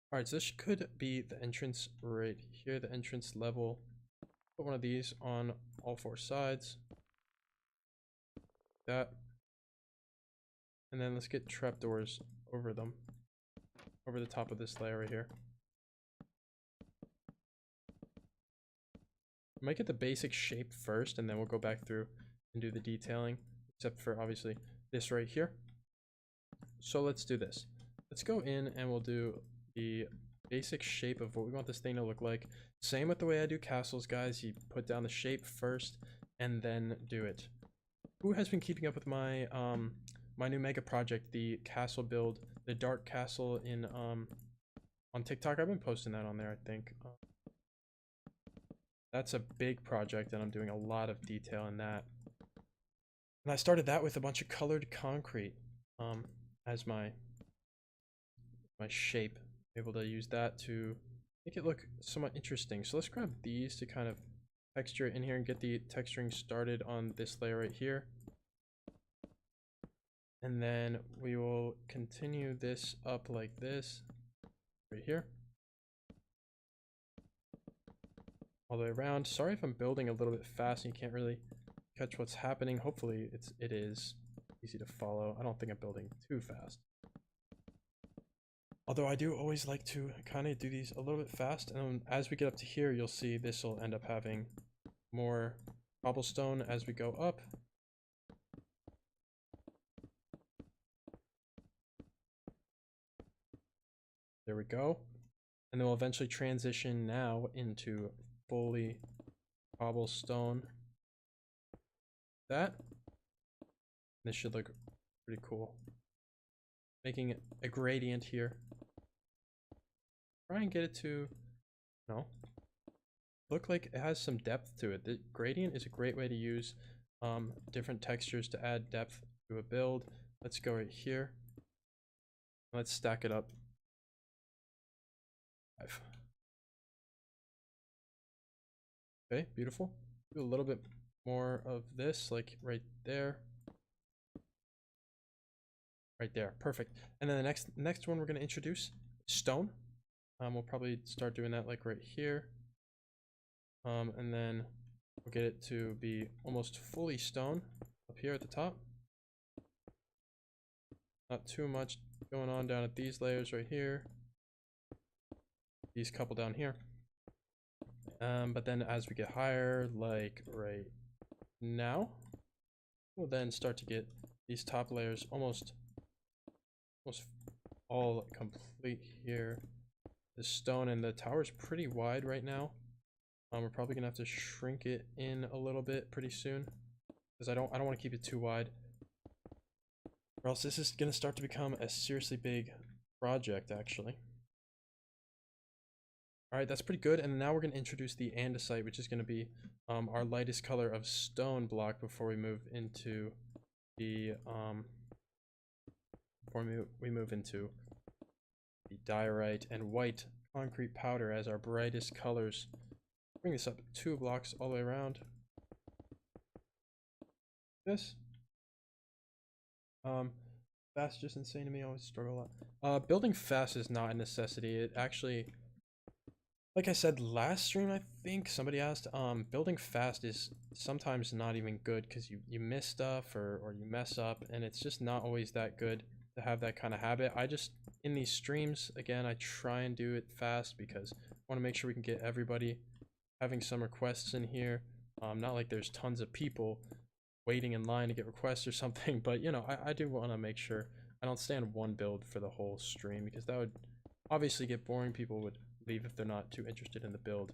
All right, so this could be the entrance right here, the entrance level. Put one of these on all 4 sides. That. And then let's get trapdoors over them, over the top of this layer right here. Make it the basic shape first, and then we'll go back through and do the detailing, except for obviously this right here. So let's do this. Let's go in and we'll do the basic shape of what we want this thing to look like. Same with the way I do castles, guys. You put down the shape first and then do it. Who has been keeping up with my my new mega project, the castle build, the dark castle in on TikTok? I've been posting that on there, I think. That's a big project and I'm doing a lot of detail in that. And I started that with a bunch of colored concrete as my shape. Able to use that to make it look somewhat interesting. So let's grab these to kind of texture it in here and get the texturing started on this layer right here. And then we will continue this up like this right here. All the way around. Sorry if I'm building a little bit fast and you can't really catch what's happening. Hopefully it is easy to follow. I don't think I'm building too fast. Although I do always like to kind of do these a little bit fast, and as we get up to here, you'll see this will end up having more cobblestone as we go up. There we go. And then we'll eventually transition now into fully cobblestone. That. This should look pretty cool. Making a gradient here. Try and get it to, no. Look like it has some depth to it. The gradient is a great way to use different textures to add depth to a build. Let's go right here. Let's stack it up. 5. Okay, beautiful. Do a little bit more of this, like right there. Right there, perfect. And then the next one we're going to introduce stone. We'll probably start doing that like right here. And then we'll get it to be almost fully stone up here at the top. Not too much going on down at these layers right here. These couple down here. But then as we get higher, like right now, we'll then start to get these top layers almost all complete here. The stone, and the tower's pretty wide right now. We're probably gonna have to shrink it in a little bit pretty soon, because I don't want to keep it too wide, or else this is gonna start to become a seriously big project actually. Alright, that's pretty good. And now we're gonna introduce the andesite, which is gonna be our lightest color of stone block before we move into the we move into the diorite and white concrete powder as our brightest colors. Bring this up 2 blocks all the way around. This. Fast is just insane to me. I always struggle a lot. Building fast is not a necessity. It actually, like I said last stream, I think somebody asked, building fast is sometimes not even good because you miss stuff or you mess up, and it's just not always that good to have that kind of habit. I just, in these streams, again, I try and do it fast because I want to make sure we can get everybody having some requests in here. Not like there's tons of people waiting in line to get requests or something, but you know, I do want to make sure I don't stay on one build for the whole stream, because that would obviously get boring. People would leave if they're not too interested in the build.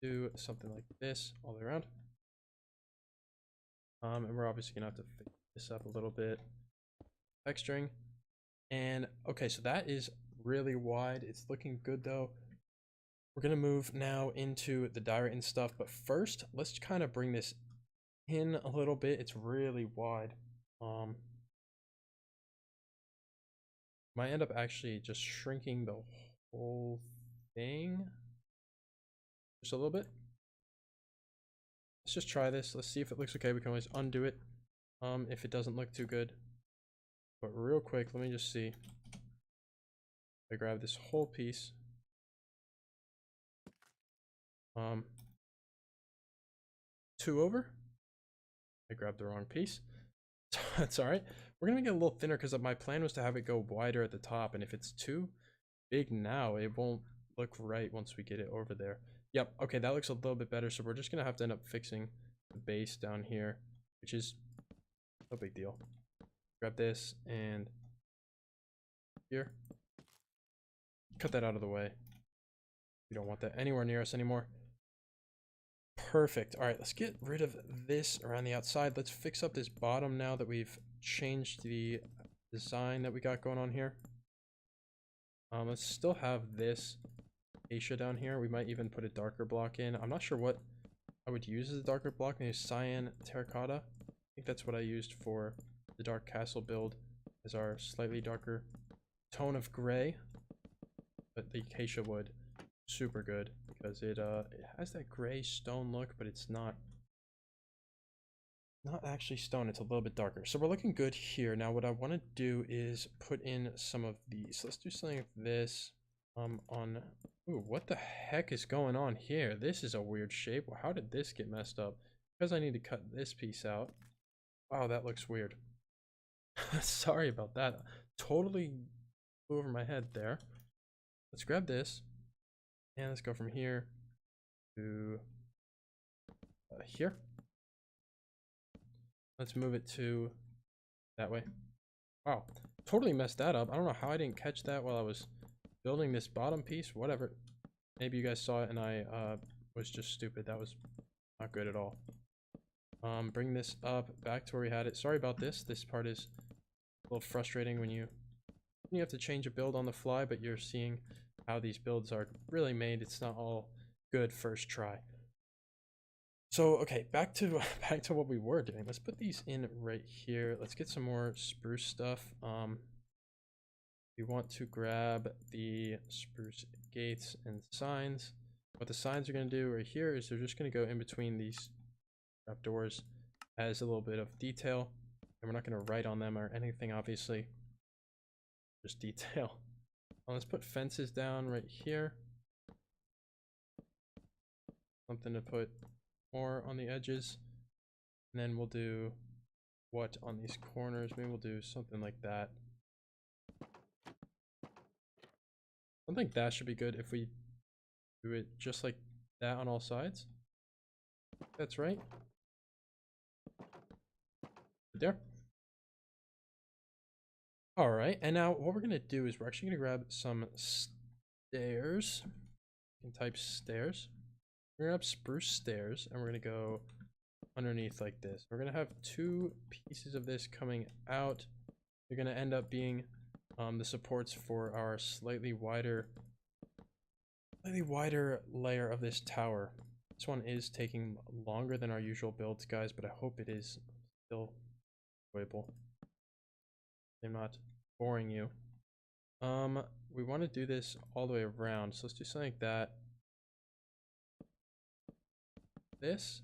Do something like this all the way around. And we're obviously gonna have to fix this up a little bit. Texturing. And okay, so that is really wide. It's looking good though. We're gonna move now into the diorite and stuff, but first let's kind of bring this in a little bit. It's really wide. Might end up actually just shrinking the whole thing just a little bit. Let's just try this. Let's see if it looks okay. We can always undo it if it doesn't look too good. But real quick, let me just see. I grab this whole piece. 2 over. I grabbed the wrong piece. That's all right. We're gonna make it a little thinner because my plan was to have it go wider at the top, and if it's too big now, it won't look right once we get it over there. Yep, okay, that looks a little bit better. So we're just gonna have to end up fixing the base down here, which is no big deal. Grab this and here. Cut that out of the way. We don't want that anywhere near us anymore. Perfect. All right, let's get rid of this around the outside. Let's fix up this bottom now that we've changed the design that we got going on here. Let's still have this acacia down here. We might even put a darker block in. I'm not sure what I would use as a darker block. Maybe cyan terracotta. I think that's what I used for the dark castle build, as our slightly darker tone of gray. But the acacia wood, super good, because it has that gray stone look, but it's not actually stone. It's a little bit darker. So we're looking good here. Now what I want to do is put in some of these. Let's do something like this on. Ooh, what the heck is going on here? This is a weird shape. How did this get messed up? Because I need to cut this piece out. Wow, that looks weird. Sorry about that. Totally flew over my head there. Let's grab this and let's go from here to here. Let's move it to that way. Wow, totally messed that up. I don't know how I didn't catch that while I was building this bottom piece. Whatever. Maybe you guys saw it and I was just stupid. That was not good at all. Bring this up back to where we had it. Sorry about this. This part is a little frustrating when you have to change a build on the fly, but you're seeing how these builds are really made. It's not all good first try. So okay, back to what we were doing. Let's put these in right here. Let's get some more spruce stuff. We want to grab the spruce gates and signs. What the signs are going to do right here is they're just going to go in between these trapdoors as a little bit of detail, and we're not going to write on them or anything, obviously, just detail. Let's put fences down right here, something to put more on the edges, and then we'll do what on these corners. Maybe we'll do something like that. I think that should be good if we do it just like that on all sides. That's right. There. All right, and now what we're gonna do is we're actually gonna grab some stairs. You can type stairs. We're gonna have spruce stairs, and we're gonna go underneath like this. We're gonna have two pieces of this coming out. They're gonna end up being the supports for our slightly wider layer of this tower. This one is taking longer than our usual builds, guys, but I hope it is still enjoyable. I'm not boring you. We want to do this all the way around, so let's do something like that. This,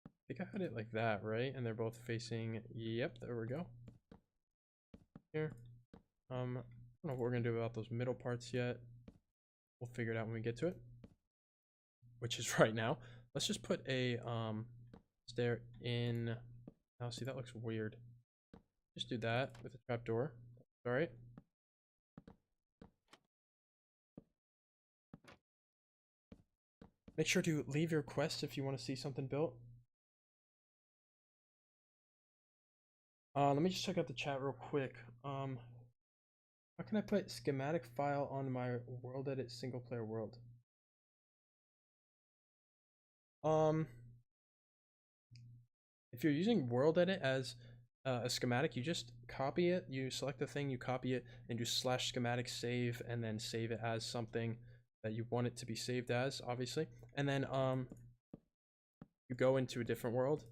I think I had it like that, right? And they're both facing, yep, there we go. Here. I don't know what we're gonna do about those middle parts yet. We'll figure it out when we get to it, which is right now. Let's just put a stair in. Oh, see, that looks weird. Just do that with a trapdoor. All right. Make sure to leave your quest if you want to see something built. Let me just check out the chat real quick. How can I put schematic file on my world edit single player world? If you're using world edit as a schematic, you just copy it, you select the thing, you copy it, and do /schematic save, and then save it as something that you want it to be saved as, obviously. And then you go into a different world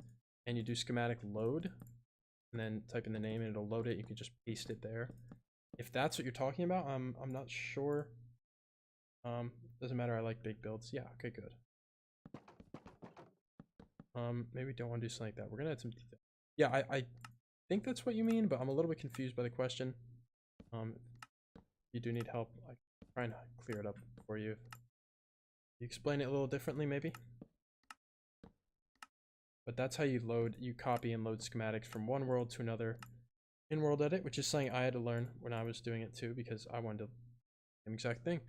and you do schematic load, and then type in the name and it'll load it. You can just paste it there. If that's what you're talking about, I'm not sure. Doesn't matter, I like big builds. Yeah, okay, good. Maybe we don't want to do something like that. We're gonna add some detail. Yeah, I think that's what you mean, but I'm a little bit confused by the question. If you do need help, I can try and clear it up for you. You explain it a little differently, maybe. But that's how you copy and load schematics from one world to another in world edit, which is something I had to learn when I was doing it too, because I wanted to do the same exact thing.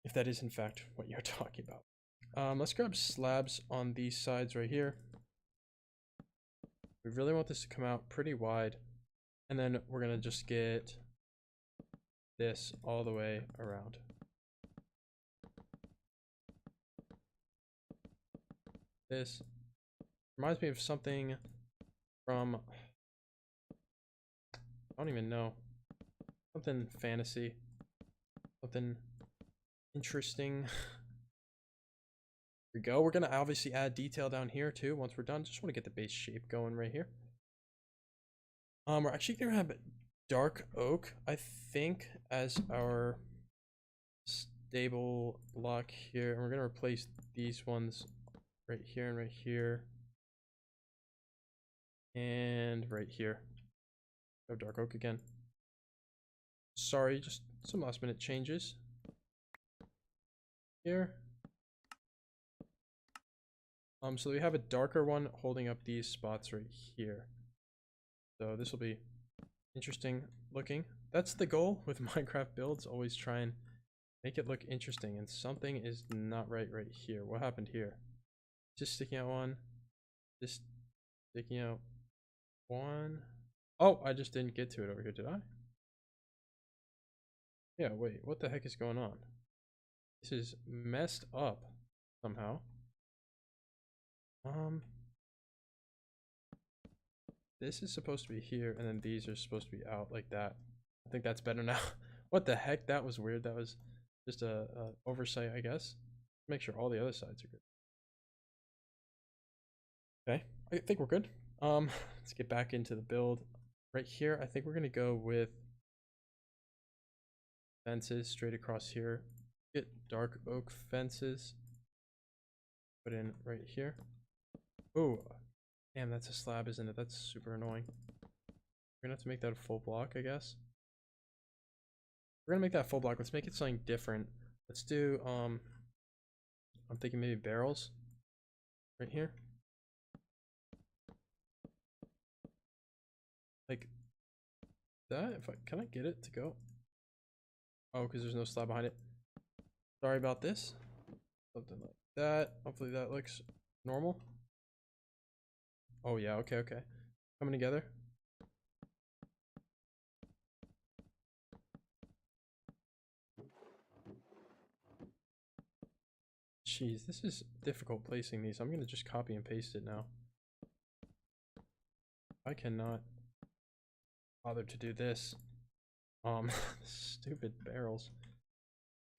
If that is in fact what you're talking about. Let's grab slabs on these sides right here. We really want this to come out pretty wide, and then we're gonna just get this all the way around. This reminds me of something from, I don't even know, something fantasy, something interesting. Here we go. We're gonna obviously add detail down here too once we're done. Just want to get the base shape going right here. We're actually gonna have dark oak, I think, as our stable block here, and we're gonna replace these ones right here and right here and right here. Go dark oak again. Sorry, just some last minute changes here. So we have a darker one holding up these spots right here. So this will be interesting looking. That's the goal with Minecraft builds, always try and make it look interesting, and something is not right here. What happened here? Just sticking out one, just sticking out one. Oh, I just didn't get to it over here, did I? Yeah, wait, what the heck is going on? This is messed up somehow. This is supposed to be here, and then these are supposed to be out like that. I think that's better now. What the heck? That was weird. That was just a oversight, I guess. Make sure all the other sides are good. Okay, I think we're good. Let's get back into the build. Right here, I think we're gonna go with fences straight across here. Get dark oak fences. Put in right here. Oh, damn, that's a slab, isn't it? That's super annoying. We're gonna have to make that a full block, I guess. We're gonna make that full block. Let's make it something different. Let's do, I'm thinking maybe barrels right here. Like that. Can I get it to go? Oh, because there's no slab behind it. Sorry about this. Something like that. Hopefully that looks normal. Oh yeah, okay. Coming together. Jeez, this is difficult placing these. I'm gonna just copy and paste it now. I cannot bother to do this. Stupid barrels.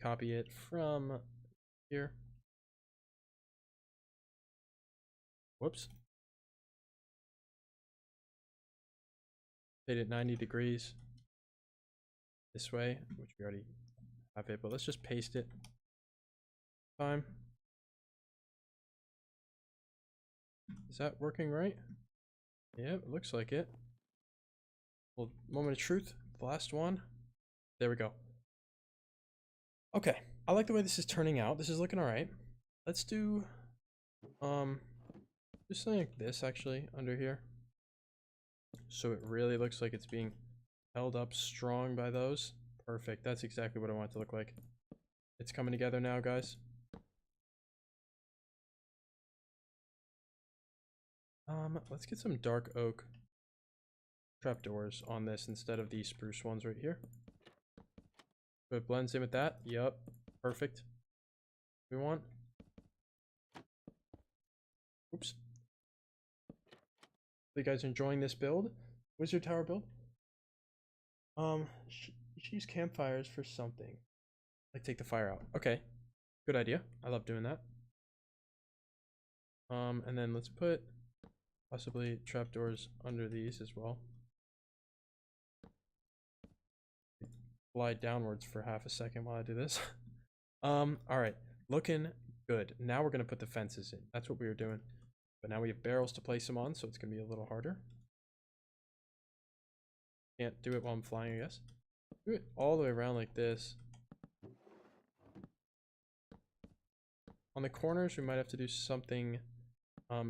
Copy it from here. Whoops. Made it 90 degrees this way, which we already have it, but let's just paste it. Time. Is that working right? Yeah, it looks like it. Well, moment of truth. The last one. There we go. Okay, I like the way this is turning out. This is looking all right. Let's do just something like this actually under here, so it really looks like it's being held up strong by those. Perfect. That's exactly what I want it to look like. It's coming together now, guys. Let's get some dark oak trapdoors on this instead of these spruce ones right here. So it blends in with that. Yep, perfect. We want. Oops. You guys are enjoying this build? Wizard Tower build? You should use campfires for something. Like take the fire out. Okay, good idea. I love doing that. And then let's put possibly trapdoors under these as well. Glide downwards for half a second while I do this. All right, looking good. Now we're gonna put the fences in. That's what we were doing. But now we have barrels to place them on, so it's gonna be a little harder. Can't do it while I'm flying, I guess. Do it all the way around like this. On the corners, we might have to do something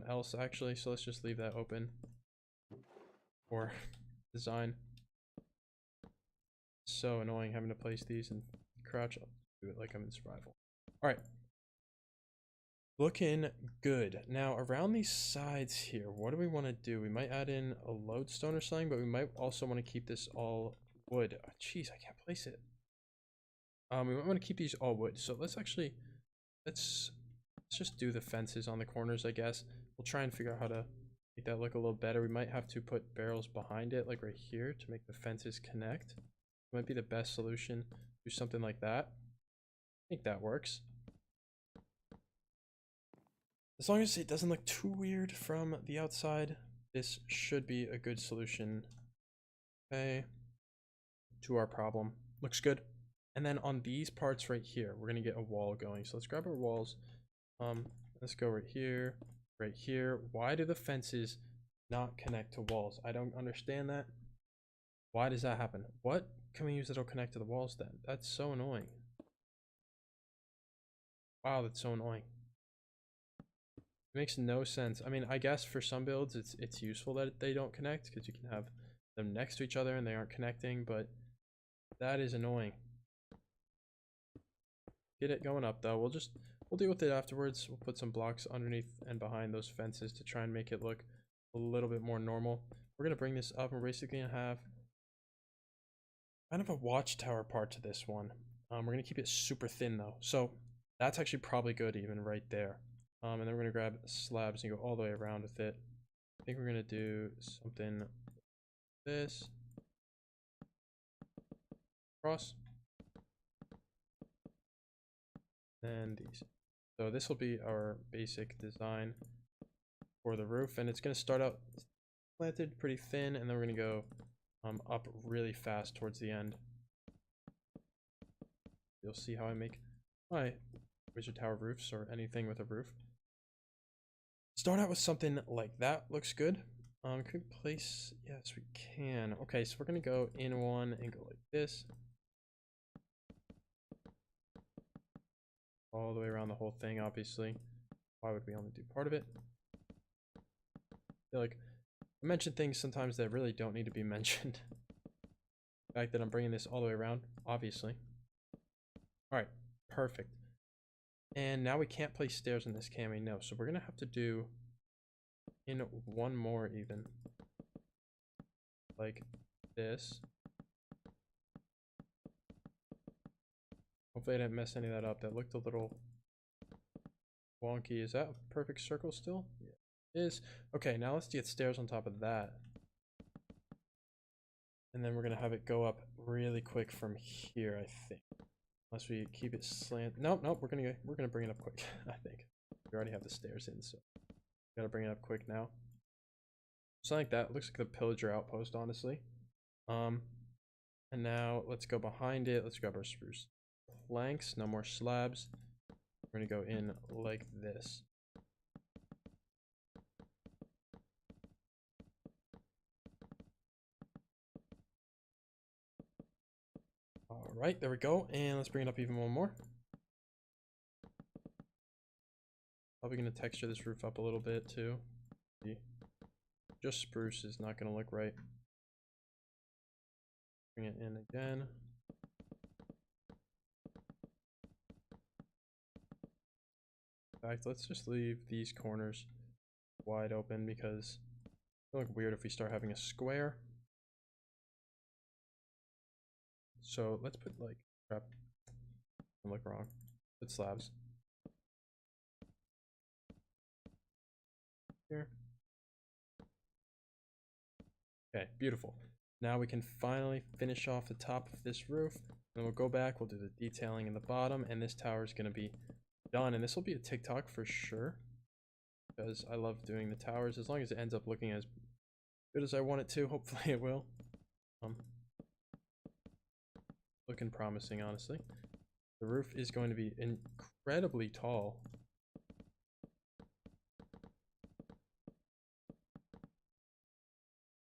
else actually, so let's just leave that open for design. So annoying having to place these and crouch. I'll do it like I'm in survival. All right, looking good. Now around these sides here, what do we want to do? We might add in a lodestone or something, but we might also want to keep this all wood. Oh, jeez, I can't place it. We might want to keep these all wood. So let's just do the fences on the corners, I guess. We'll try and figure out how to make that look a little better. We might have to put barrels behind it, like right here, to make the fences connect. Might be the best solution. Do something like that. I think that works. As long as it doesn't look too weird from the outside, this should be a good solution. Okay. To our problem. Looks good. And then on these parts right here, we're gonna get a wall going. So let's grab our walls. Let's go right here, right here. Why do the fences not connect to walls? I don't understand that. Why does that happen? What can we use that'll connect to the walls then? That's so annoying. Wow, that's so annoying. It makes no sense. I mean, I guess for some builds it's useful that they don't connect because you can have them next to each other and they aren't connecting, but that is annoying. Get it going up though. We'll deal with it afterwards. We'll put some blocks underneath and behind those fences to try and make it look a little bit more normal. we're gonna bring this up, and we're basically gonna have kind of a watchtower part to this one. We're gonna keep it super thin though, so that's actually probably good even right there. And then we're gonna grab slabs and go all the way around with it. I think we're gonna do something like this. Cross. And these. So this will be our basic design for the roof, and it's gonna start out planted pretty thin, and then we're gonna go up really fast towards the end. You'll see how I make my wizard tower roofs or anything with a roof. Start out with something like that. Looks good. Can we place? Yes, we can. Okay, so we're gonna go in one and go like this, all the way around the whole thing. Obviously, why would we only do part of it? I feel like I mention things sometimes that really don't need to be mentioned. The fact that I'm bringing this all the way around, obviously. All right, perfect. And now we can't place stairs in this, can we? No, so we're gonna have to do in one more even, like this. Hopefully I didn't mess any of that up. That looked a little wonky. Is that a perfect circle still? Yeah, it is. Okay, now let's get stairs on top of that. And then we're gonna have it go up really quick from here, I think. Unless we keep it slant. Nope, we're gonna bring it up quick, I think. We already have the stairs in, so gotta bring it up quick now. Something like that. Looks like the pillager outpost, honestly. And now let's go behind it. Let's grab our spruce planks. No more slabs. We're gonna go in like this. All right, there we go. And let's bring it up even one more. Probably gonna texture this roof up a little bit too. Just spruce is not gonna look right. Bring it in again. In fact, let's just leave these corners wide open because it'll look weird if we start having a square. So let's put like, crap, I look wrong. Put slabs here. Okay, beautiful. Now we can finally finish off the top of this roof. Then we'll go back, we'll do the detailing in the bottom, and this tower is going to be done. And this will be a TikTok for sure, because I love doing the towers, as long as it ends up looking as good as I want it to. Hopefully it will. Looking promising, honestly. The roof is going to be incredibly tall.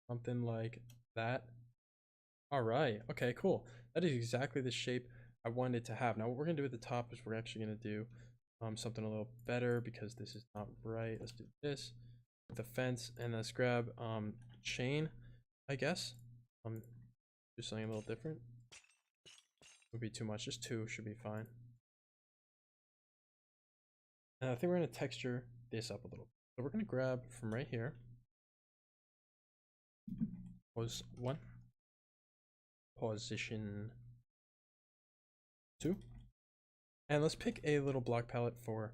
Something like that. All right. Okay, cool. That is exactly the shape I wanted to have. Now what we're going to do at the top is we're actually going to do something a little better, because this is not right. Let's do this with a fence, and let's grab chain, I guess. Do something a little different. Would be too much. Just 2 should be fine. And I think we're going to texture this up a little. So we're going to grab from right here. Pose 1. Position 2. And let's pick a little block palette for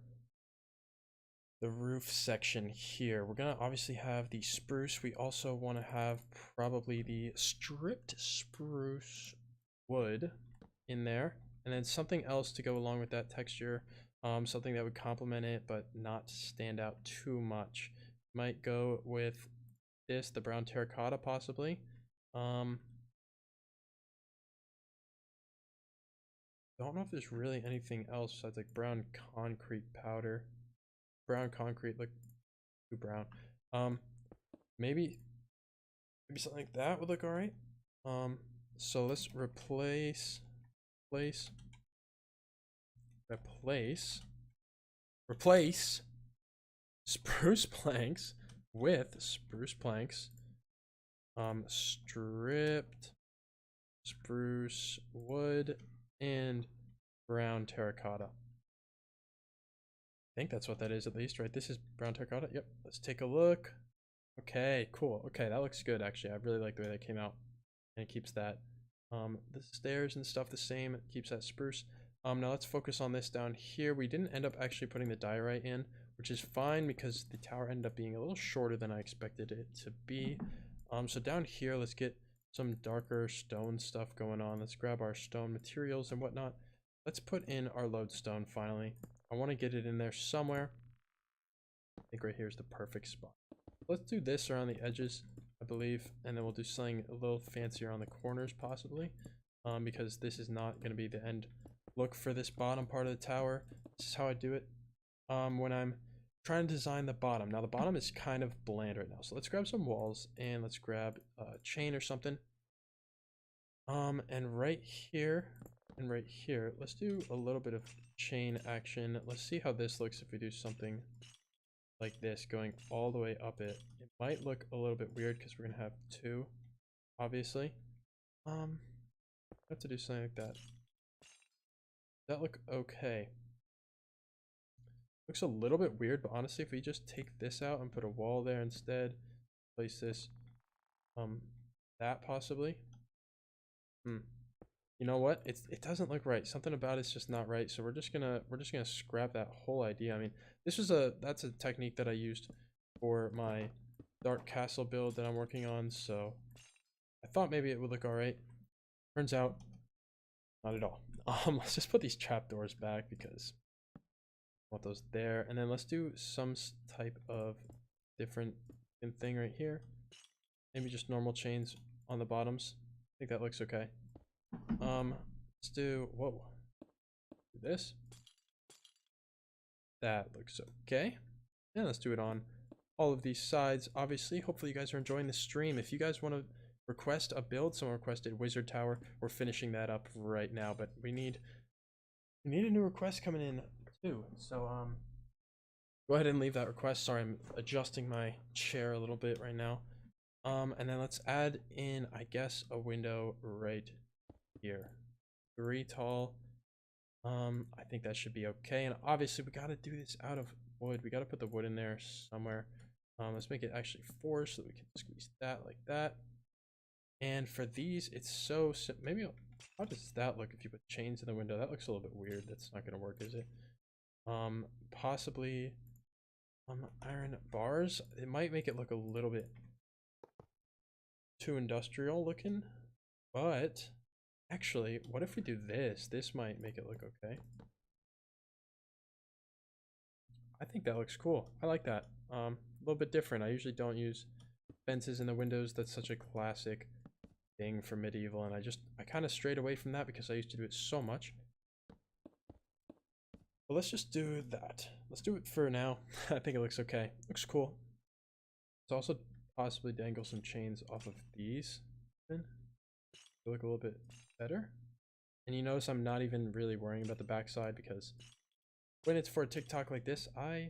the roof section here. We're going to obviously have the spruce. We also want to have probably the stripped spruce wood in there, and then something else to go along with that texture, something that would complement it but not stand out too much. Might go with this, the brown terracotta, possibly. Don't know if there's really anything else besides like brown concrete powder. Brown concrete, like too brown. Maybe something like that would look all right. So let's replace spruce planks with spruce planks, stripped spruce wood, and brown terracotta. I think that's what that is, at least, right? This is brown terracotta. Yep. Let's take a look. Okay, cool. Okay, that looks good actually. I really like the way that came out. And it keeps that the stairs and stuff the same. It keeps that spruce. Now let's focus on this down here. We didn't end up actually putting the diorite in, which is fine because the tower ended up being a little shorter than I expected it to be. So down here, let's get some darker stone stuff going on. Let's grab our stone materials and whatnot. Let's put in our lodestone finally. I want to get it in there somewhere. I think right here is the perfect spot. Let's do this around the edges, I believe, and then we'll do something a little fancier on the corners possibly, because this is not going to be the end look for this bottom part of the tower. This is how I do it when I'm trying to design the bottom. Now the bottom is kind of bland right now, so let's grab some walls and let's grab a chain or something. And right here and right here, let's do a little bit of chain action. Let's see how this looks if we do something like this going all the way up it. It might look a little bit weird because we're gonna have two, obviously. Have to do something like that. That look okay. Looks a little bit weird, but honestly, if we just take this out and put a wall there instead, place this, that possibly. You know what? It doesn't look right. Something about it's just not right. So we're just gonna scrap that whole idea. I mean, that's a technique that I used for my dark castle build that I'm working on. So I thought maybe it would look all right. Turns out, not at all. Let's just put these trapdoors back because I want those there, and then let's do some type of different thing right here. Maybe just normal chains on the bottoms. I think that looks okay. Let's do, whoa, do this. That looks okay. And let's do it on all of these sides. Obviously, hopefully you guys are enjoying the stream. If you guys want to request a build, someone requested Wizard Tower. We're finishing that up right now, but we need a new request coming in too. So go ahead and leave that request. Sorry, I'm adjusting my chair a little bit right now. And then let's add in, I guess, a window right here. 3 tall. I think that should be okay. And obviously we gotta do this out of wood. We gotta put the wood in there somewhere. Let's make it actually 4 so that we can squeeze that like that. And for these, it's so maybe how does that look if you put chains in the window? That looks a little bit weird. That's not gonna work, is it? Possibly iron bars. It might make it look a little bit too industrial looking, but actually, what if we do this? This might make it look okay. I think that looks cool. I like that. A little bit different. I usually don't use fences in the windows. That's such a classic thing for medieval, and I kind of strayed away from that because I used to do it so much. But let's just do that. Let's do it for now. I think it looks okay. Looks cool. Let's also possibly dangle some chains off of these. Look a little bit better. And you notice I'm not even really worrying about the backside because when it's for a TikTok like this, I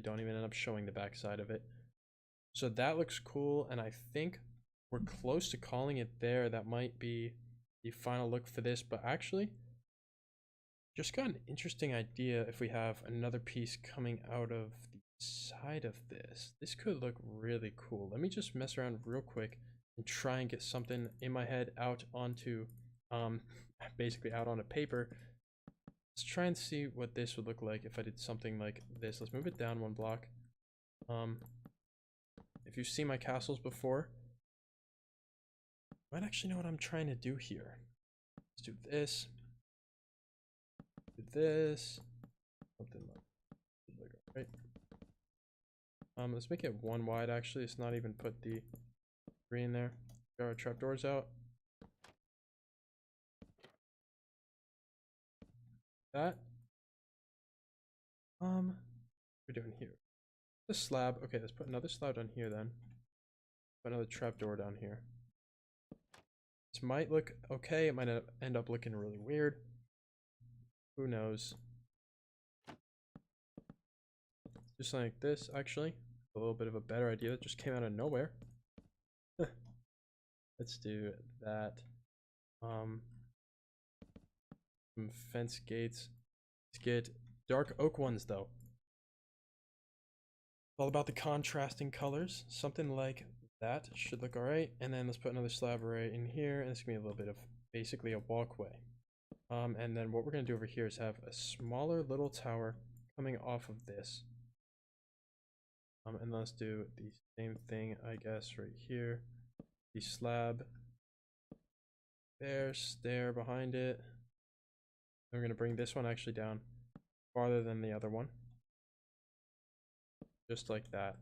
don't even end up showing the backside of it. So that looks cool, and I think we're close to calling it there. That might be the final look for this, but actually just got an interesting idea. If we have another piece coming out of the side of this, this could look really cool. Let me just mess around real quick and try and get something in my head out onto basically out on a paper. Let's try and see what this would look like if I did something like this. Let's move it down 1 block. If you've seen my castles before, you might actually know what I'm trying to do here. Let's do this. Do this. Something like right. Let's make it 1 wide actually. Let's not even put the 3 in there. Get our trapdoors out. That. What are we doing here? The slab. Okay, let's put another slab down here then. Put another trapdoor down here. This might look okay. It might end up looking really weird. Who knows? Do something like this actually. A little bit of a better idea that just came out of nowhere. Let's do that. Some fence gates. Let's get dark oak ones though. all about the contrasting colors. Something like that should look all right. And then let's put another slab right in here, and it's gonna be a little bit of basically a walkway. And then what we're gonna do over here is have a smaller little tower coming off of this. And let's do the same thing, I guess, right here. The slab there, stair behind it. We're gonna bring this one actually down farther than the other one, just like that.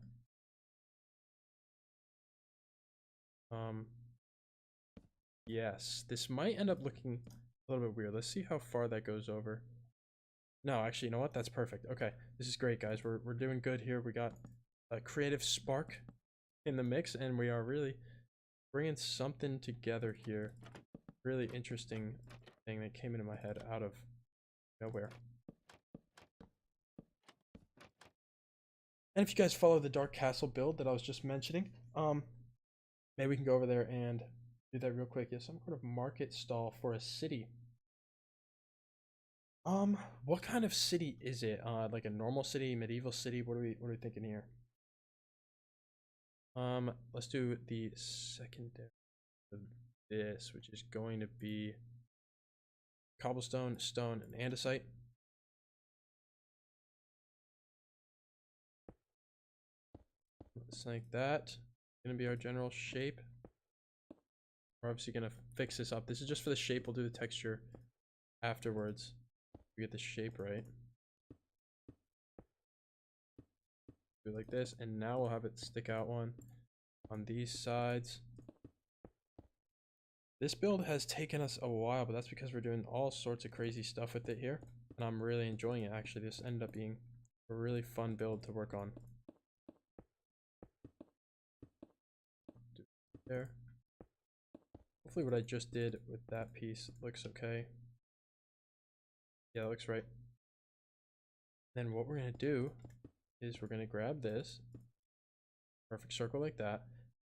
Yes, this might end up looking a little bit weird. Let's see how far that goes over. No, actually, you know what? That's perfect. Okay, this is great, guys. We're doing good here. We got a creative spark in the mix, and we are really bringing something together here. Really interesting thing that came into my head out of nowhere. And if you guys follow the Dark Castle build that I was just mentioning, maybe we can go over there and do that real quick. Yeah, some sort of market stall for a city. What kind of city is it? Like a normal city, medieval city? What are we thinking here? Let's do the secondary of this, which is going to be cobblestone, stone, and andesite. Just like that. Gonna be our general shape. We're obviously gonna fix this up. This is just for the shape. We'll do the texture afterwards. We get the shape right. Do it like this, and now we'll have it stick out one on these sides. This build has taken us a while, but that's because we're doing all sorts of crazy stuff with it here, and I'm really enjoying it. Actually, this ended up being a really fun build to work on. There. Hopefully what I just did with that piece looks okay. Yeah, that looks right. Then what we're gonna do is we're gonna grab this perfect circle like that.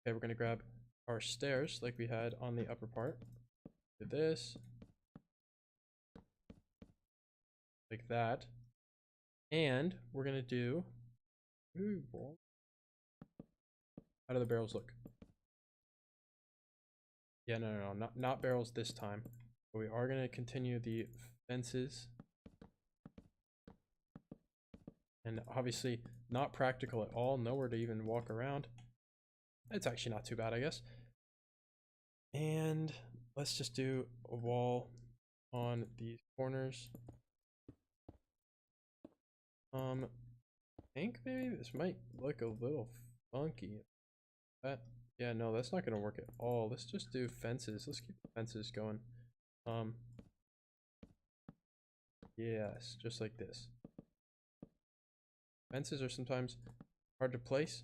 Okay, we're gonna grab our stairs like we had on the upper part. Do this like that, and we're gonna do. Ooh, boy. How do the barrels look? Yeah, no, not barrels this time. But we are gonna continue the fences. And obviously not practical at all, nowhere to even walk around. It's actually not too bad, I guess. And let's just do a wall on these corners. I think maybe this might look a little funky. Yeah, no, that's not gonna work at all. Let's just do fences. Let's keep the fences going. Yes, just like this. Fences are sometimes hard to place.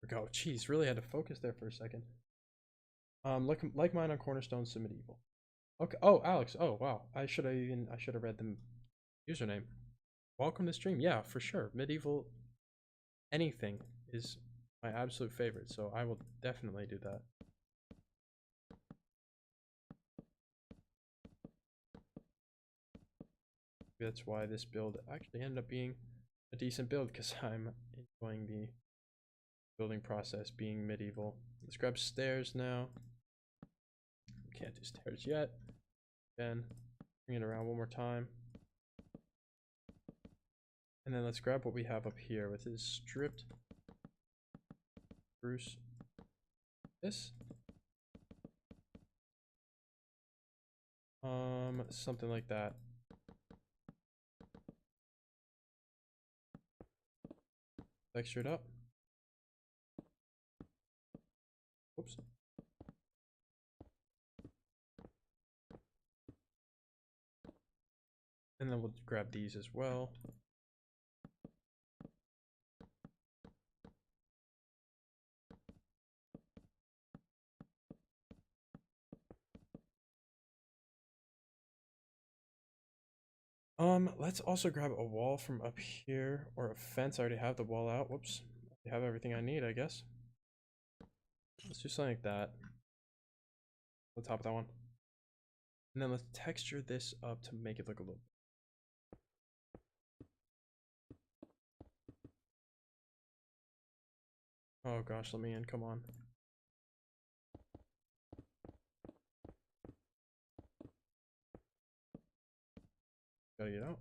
There we go. Jeez, really had to focus there for a second. Like mine on Cornerstones to Medieval. Okay. Oh, Alex. Oh, wow. I should have read the username. Welcome to stream. Yeah, for sure. Medieval anything is my absolute favorite, so I will definitely do that. That's why this build actually ended up being a decent build, because I'm enjoying the building process being medieval. Let's grab stairs now. Can't do stairs yet. Again, bring it around one more time. And then let's grab what we have up here with his stripped spruce. This. Something like that. Texture it up. Whoops. And then we'll grab these as well. Let's also grab a wall from up here, or a fence. I already have the wall out. Whoops. I have everything I need, I guess. Let's do something like that. On top of that one. And then let's texture this up to make it look a little. Oh gosh, let me in, come on. Gotta get out.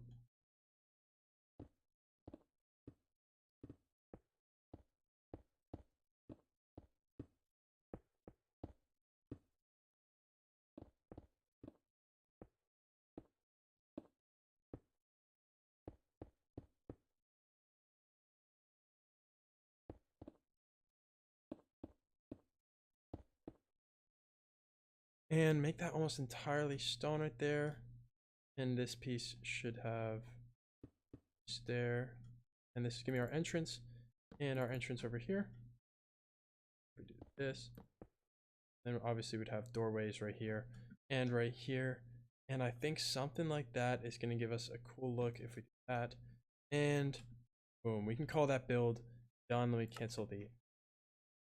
And make that almost entirely stone right there. And this piece should have stair. And this is gonna be our entrance. And our entrance over here. We do this. Then obviously we'd have doorways right here and right here. And I think something like that is gonna give us a cool look if we do that. And boom, we can call that build done. Let me cancel the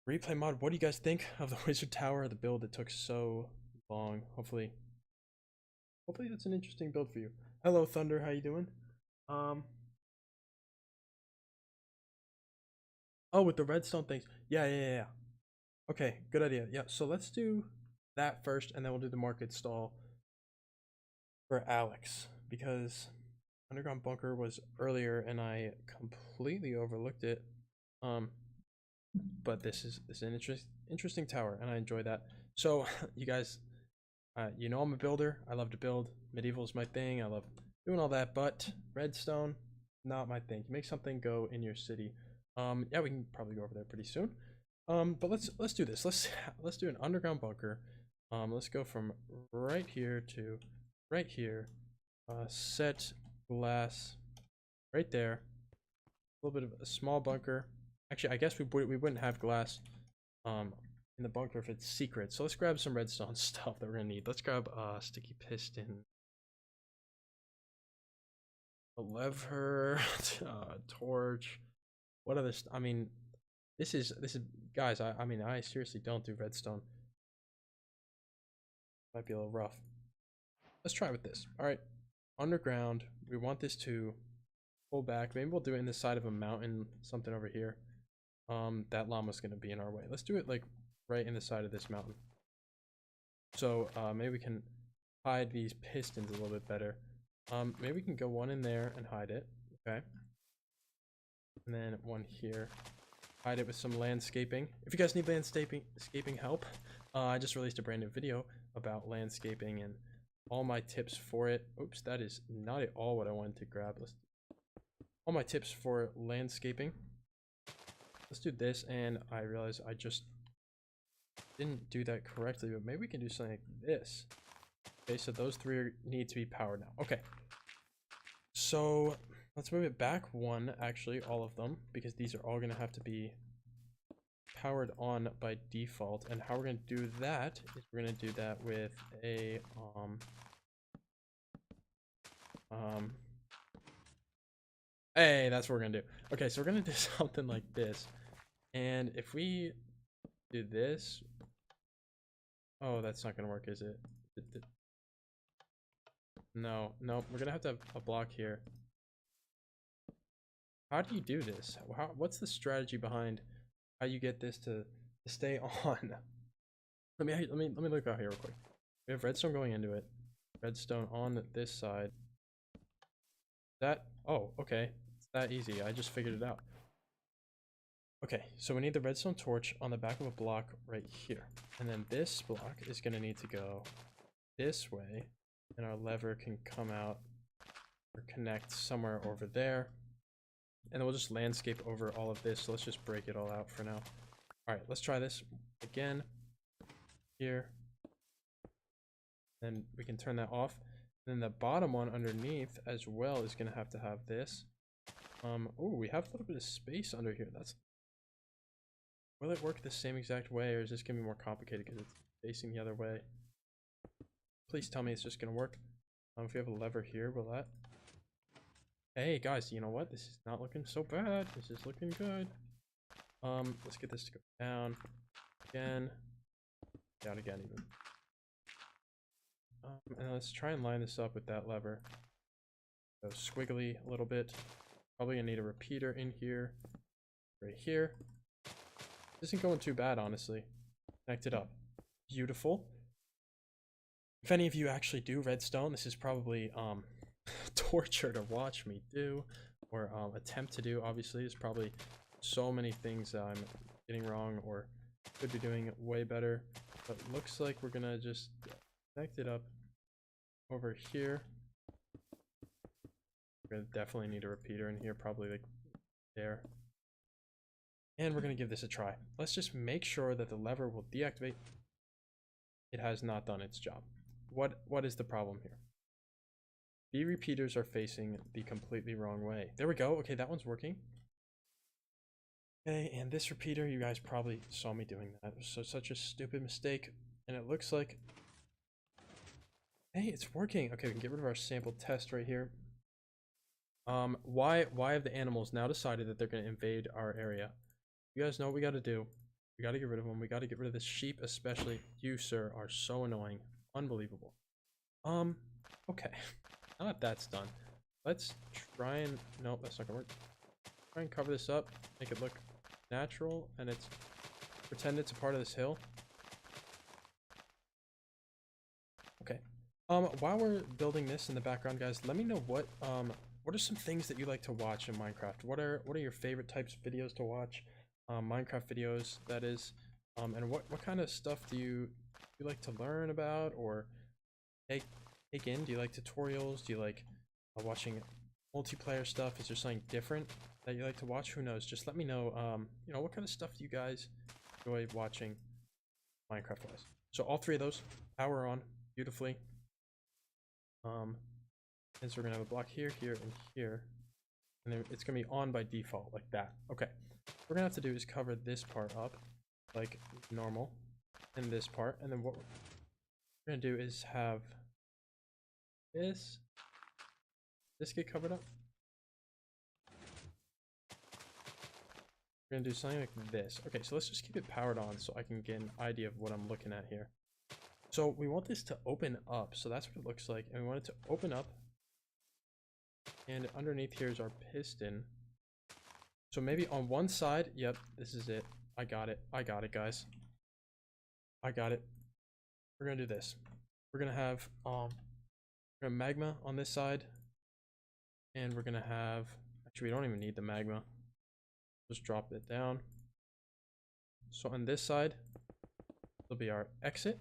replay mod. What do you guys think of the wizard tower? The build that took so long. Hopefully that's an interesting build for you. Hello Thunder, how you doing? Oh, with the redstone things. Yeah. Okay, good idea. Yeah, so let's do that first, and then we'll do the market stall for Alex, because underground bunker was earlier and I completely overlooked it. But this is an interesting tower, and I enjoy that. So you guys, you know I'm a builder. I love to build. Medieval is my thing. I love doing all that, but redstone, not my thing. You make something go in your city. Yeah, we can probably go over there pretty soon. But let's do this. Let's do an underground bunker. Let's go from right here to right here. Set glass right there. A little bit of a small bunker. Actually, I guess we wouldn't have glass in the bunker if it's secret. So let's grab some redstone stuff that we're gonna need. Let's grab sticky piston, a lever, torch. What other? I mean, this is guys. I mean, I seriously don't do redstone. Might be a little rough. Let's try with this. All right, underground. We want this to pull back. Maybe we'll do it in the side of a mountain, something over here. That llama's gonna be in our way. Let's do it like right in the side of this mountain. So maybe we can hide these pistons a little bit better. Maybe we can go one in there and hide it. Okay. And then one here. Hide it with some landscaping. If you guys need landscaping help, I just released a brand new video about landscaping and all my tips for it. Oops, that is not at all what I wanted to grab. All my tips for landscaping. Let's do this, and I realize I just didn't do that correctly, but maybe we can do something like this. Okay, so those three need to be powered now. Okay, so let's move it back one, actually, all of them, because these are all gonna have to be powered on by default. And how we're gonna do that is we're gonna do that with a hey, that's what we're gonna do. Okay, so we're gonna do something like this. And if we do this, oh, that's not gonna work, is it? No, we're gonna have to have a block here. How do you do this? What's the strategy behind how you get this to stay on? Let me look out here real quick. We have redstone going into it. Redstone on this side. Oh, okay. It's that easy. I just figured it out. Okay, so we need the redstone torch on the back of a block right here. And then this block is gonna need to go this way, and our lever can come out or connect somewhere over there. And then we'll just landscape over all of this. So let's just break it all out for now. All right, let's try this again here. Then we can turn that off. And then the bottom one underneath as well is gonna have to have this. Oh, we have a little bit of space under here. Will it work the same exact way, or is this gonna be more complicated because it's facing the other way? Please tell me it's just gonna work. If we have a lever here, will that? Hey guys, you know what? This is not looking so bad. This is looking good. Let's get this to go down again, down again even. And let's try and line this up with that lever. Go squiggly a little bit. Probably gonna need a repeater in here, right here. This isn't going too bad, honestly. Connect it up. Beautiful. If any of you actually do redstone, this is probably torture to watch me do, or attempt to do. Obviously, there's probably so many things that I'm getting wrong or could be doing way better. But looks like we're gonna just connect it up over here. We're gonna definitely need a repeater in here, probably like there. And we're gonna give this a try. Let's just make sure that the lever will deactivate. It has not done its job. What is the problem here? The repeaters are facing the completely wrong way. There we go. Okay, that one's working. Okay, and this repeater, you guys probably saw me doing that. It was such a stupid mistake. And it looks like, hey, it's working. Okay, we can get rid of our sample test right here. Why have the animals now decided that they're going to invade our area? You guys know what we got to do. We got to get rid of them. We got to get rid of this sheep, especially. You, sir, are so annoying. Unbelievable. Okay. Now that that's done, let's try and... Nope, that's not going to work. Try and cover this up. Make it look natural. And it's... Pretend it's a part of this hill. Okay. While we're building this in the background, guys, let me know what are some things that you like to watch in Minecraft? What are your favorite types of videos to watch? Minecraft videos, that is. And what kind of stuff do you like to learn about or take in? Do you like tutorials? Do you like watching multiplayer stuff? Is there something different that you like to watch? Who knows? Just let me know. You know, what kind of stuff do you guys enjoy watching Minecraft wise? So all three of those power on beautifully. And so we're gonna have a block here, here, and here, and then it's gonna be on by default like that. Okay, what we're gonna have to do is cover this part up like normal, and this part, and then what we're gonna do is have this get covered up. We're gonna do something like this. Okay, so let's just keep it powered on so I can get an idea of what I'm looking at here. So we want this to open up, so that's what it looks like, and we want it to open up. And underneath here is our piston. So maybe on one side, yep, this is it. I got it, guys. I got it. We're gonna do this. We're gonna have magma on this side, and we're gonna have, actually, we don't even need the magma. Just drop it down. So on this side, will be our exit.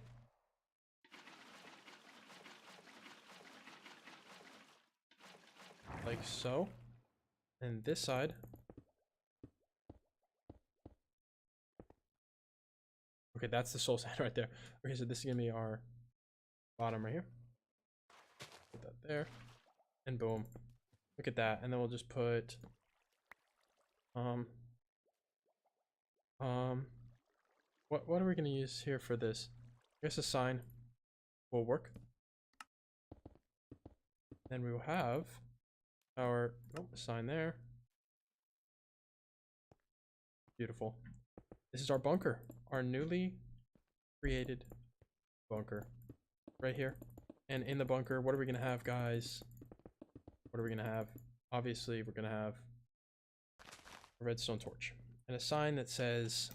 Like so. And this side, okay, that's the soul sand right there. Okay, so this is gonna be our bottom right here. Put that there, and boom. Look at that, and then we'll just put what are we gonna use here for this? I guess a sign will work. Then we will have our sign there. Beautiful. This is our bunker, our newly created bunker right here. And in the bunker, what are we gonna have, guys? What are we gonna have? Obviously, we're gonna have a redstone torch and a sign that says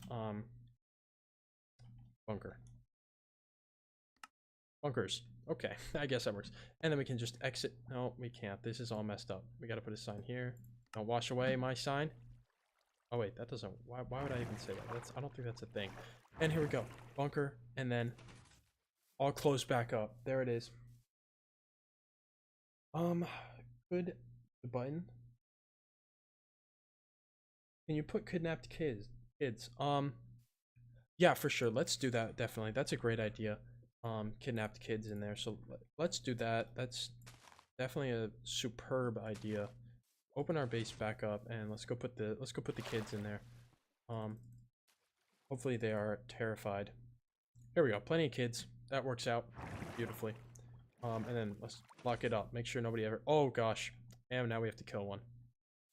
bunker. Bunkers. Okay, I guess that works. And then we can just exit. No, we can't. This is all messed up. We gotta put a sign here. Don't wash away my sign. Oh wait, that doesn't. Why would I even say that? I don't think that's a thing. And here we go. Bunker, and then all close back up. There it is. Could the button? Can you put kidnapped kids? Yeah, for sure. Let's do that. Definitely. That's a great idea. Kidnapped kids in there. So let's do that. That's definitely a superb idea. Open our base back up and let's go put the kids in there. Hopefully they are terrified. There we go. Plenty of kids. That works out beautifully. And then let's lock it up. Make sure nobody ever. Oh gosh. And now we have to kill one.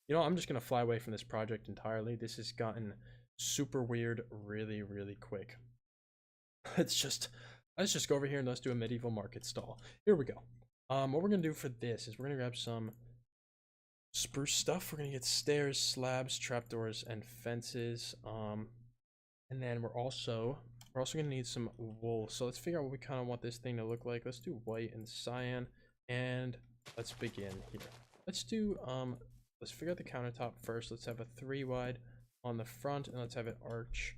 You know, I'm just gonna fly away from this project entirely. This has gotten super weird really, really quick. It's just Let's just go over here and let's do a medieval market stall. Here we go. What we're gonna do for this is we're gonna grab some spruce stuff. We're gonna get stairs, slabs, trapdoors, and fences. And then we're also gonna need some wool. So let's figure out what we kind of want this thing to look like. Let's do white and cyan, and let's begin here. Let's do let's figure out the countertop first. Let's have a 3 wide on the front, and let's have it arch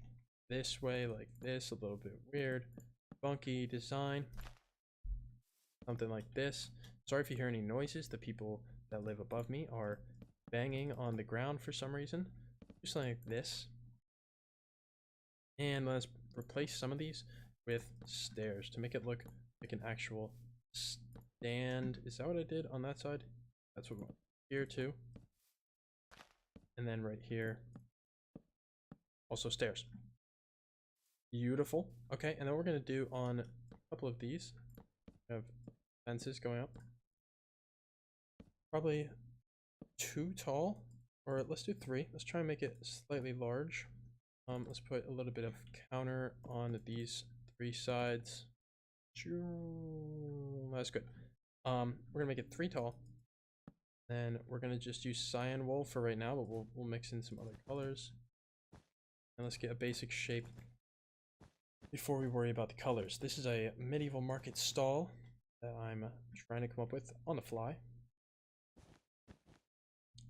this way like this. A little bit weird, funky design, something like this. Sorry if you hear any noises. The people that live above me are banging on the ground for some reason. Just like this. And let's replace some of these with stairs to make it look like an actual stand. Is that what I did on that side? That's what we want here too. And then right here, also stairs. Beautiful. Okay, and then we're gonna do on a couple of these. We have fences going up. Probably 2 tall, or let's do 3. Let's try and make it slightly large. Let's put a little bit of counter on these 3 sides. That's good. We're gonna make it 3 tall. Then we're gonna just use cyan wool for right now, but we'll mix in some other colors. And let's get a basic shape before we worry about the colors. This is a medieval market stall that I'm trying to come up with on the fly.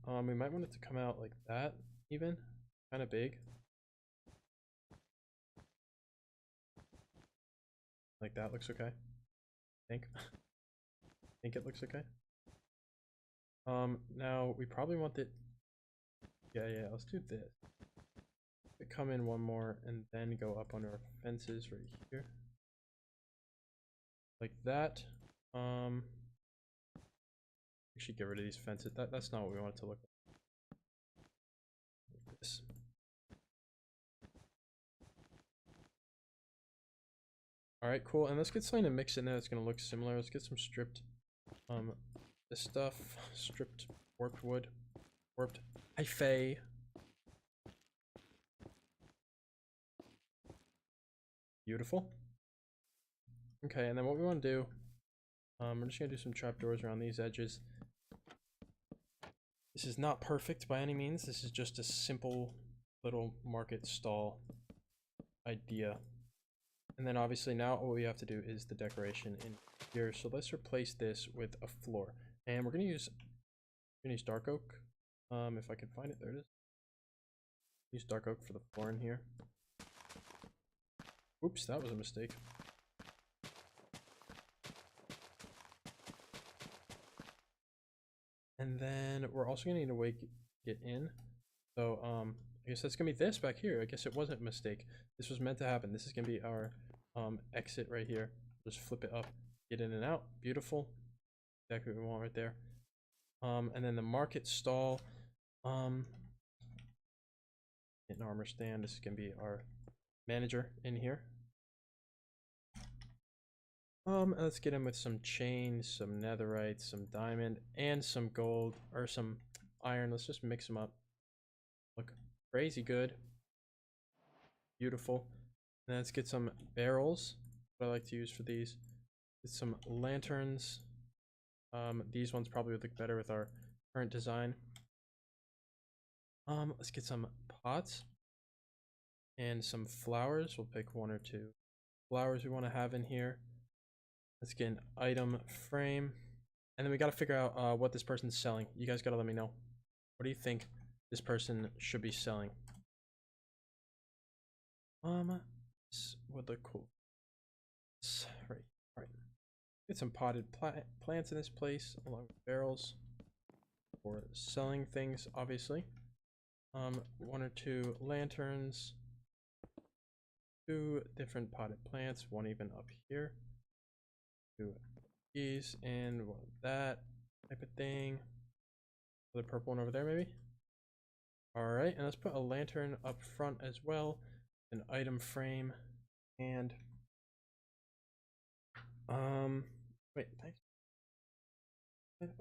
We might want it to come out like that, even kind of big. Like that looks okay. I think it looks okay. Now we probably want it. Yeah, let's do this. Come in one more and then go up on our fences right here. Like that. We should get rid of these fences. That's not what we want it to look like. This. Alright, cool. And let's get something to mix in there that's gonna look similar. Let's get some stripped this stuff. Stripped warped wood. Warped hyphae. Beautiful. Okay, and then what we want to do, we're just gonna do some trapdoors around these edges. This is not perfect by any means. This is just a simple little market stall idea. And then obviously now what we have to do is the decoration in here. So let's replace this with a floor. And we're gonna use dark oak. If I can find it, there it is. Use dark oak for the floor in here. Oops, that was a mistake. And then we're also gonna need a way to get in. So I guess that's gonna be this back here. I guess it wasn't a mistake. This was meant to happen. This is gonna be our exit right here. Just flip it up, get in and out. Beautiful. Exactly what we want right there. And then the market stall. Get an armor stand. This is gonna be our manager in here. Let's get him with some chains, some netherite, some diamond, and some gold, or some iron. Let's just mix them up. Look crazy good. Beautiful. And let's get some barrels. What I like to use for these. Get some lanterns. These ones probably would look better with our current design. Let's get some pots and some flowers. We'll pick 1 or 2 flowers we want to have in here. Let's get an item frame. And then we got to figure out what this person's selling. You guys got to let me know. What do you think this person should be selling? This would look cool. Right. Get some potted plants in this place, along with barrels for selling things, obviously. 1 or 2 lanterns. 2 different potted plants. 1 even up here. 2 these and 1 that type of thing. The purple one over there, maybe. All right, and let's put a lantern up front as well. An item frame and wait, thanks.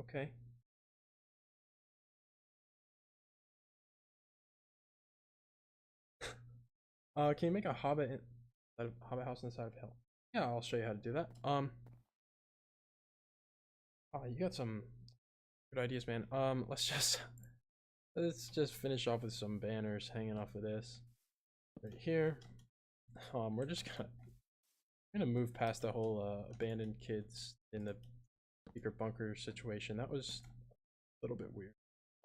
Okay. Can you make a Hobbit house inside of hell? Yeah, I'll show you how to do that. Oh, you got some good ideas, man. Let's just finish off with some banners hanging off of this right here. We're just gonna move past the whole abandoned kids in the secret bunker situation. That was a little bit weird.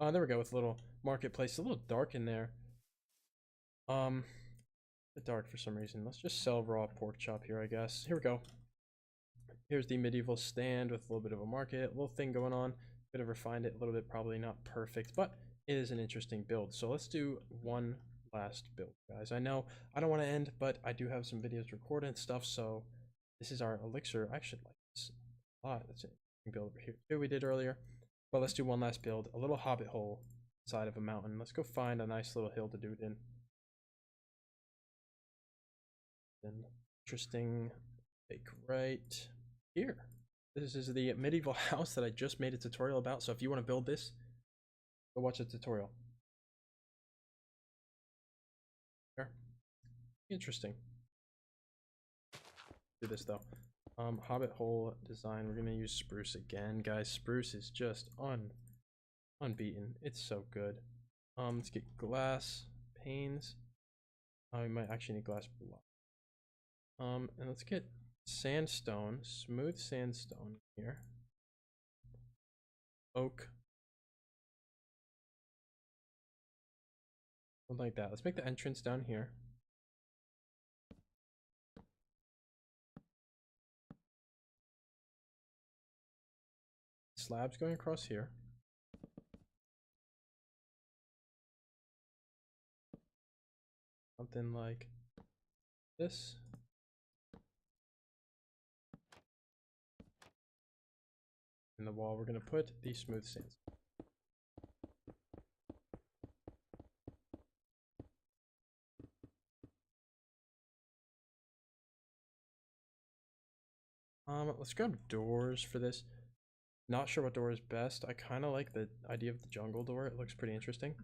There we go, with a little marketplace. A little dark in there. A bit dark for some reason. Let's just sell raw pork chop here, I guess. Here we go. Here's the medieval stand with a little bit of a market, a little thing going on. Bit of refined it a little bit, probably not perfect, but it is an interesting build. So let's do one last build, guys. I know I don't want to end, but I do have some videos recorded and stuff. So this is our elixir. I should like this a lot. That's it. Build over here too we did earlier. But let's do one last build. A little hobbit hole inside of a mountain. Let's go find a nice little hill to do it in. Then interesting. Take right here. This is the medieval house that I just made a tutorial about. So if you want to build this, go watch the tutorial. There. Interesting. Do this though. Hobbit hole design. We're gonna use spruce again, guys. Spruce is just unbeaten. It's so good. Let's get glass panes. We might actually need glass block. And let's get sandstone, smooth sandstone here. Oak. Something like that. Let's make the entrance down here. Slabs going across here. Something like this. In the wall, we're going to put the smooth sandstone. Let's grab doors for this. Not sure what door is best. I kind of like the idea of the jungle door. It looks pretty interesting.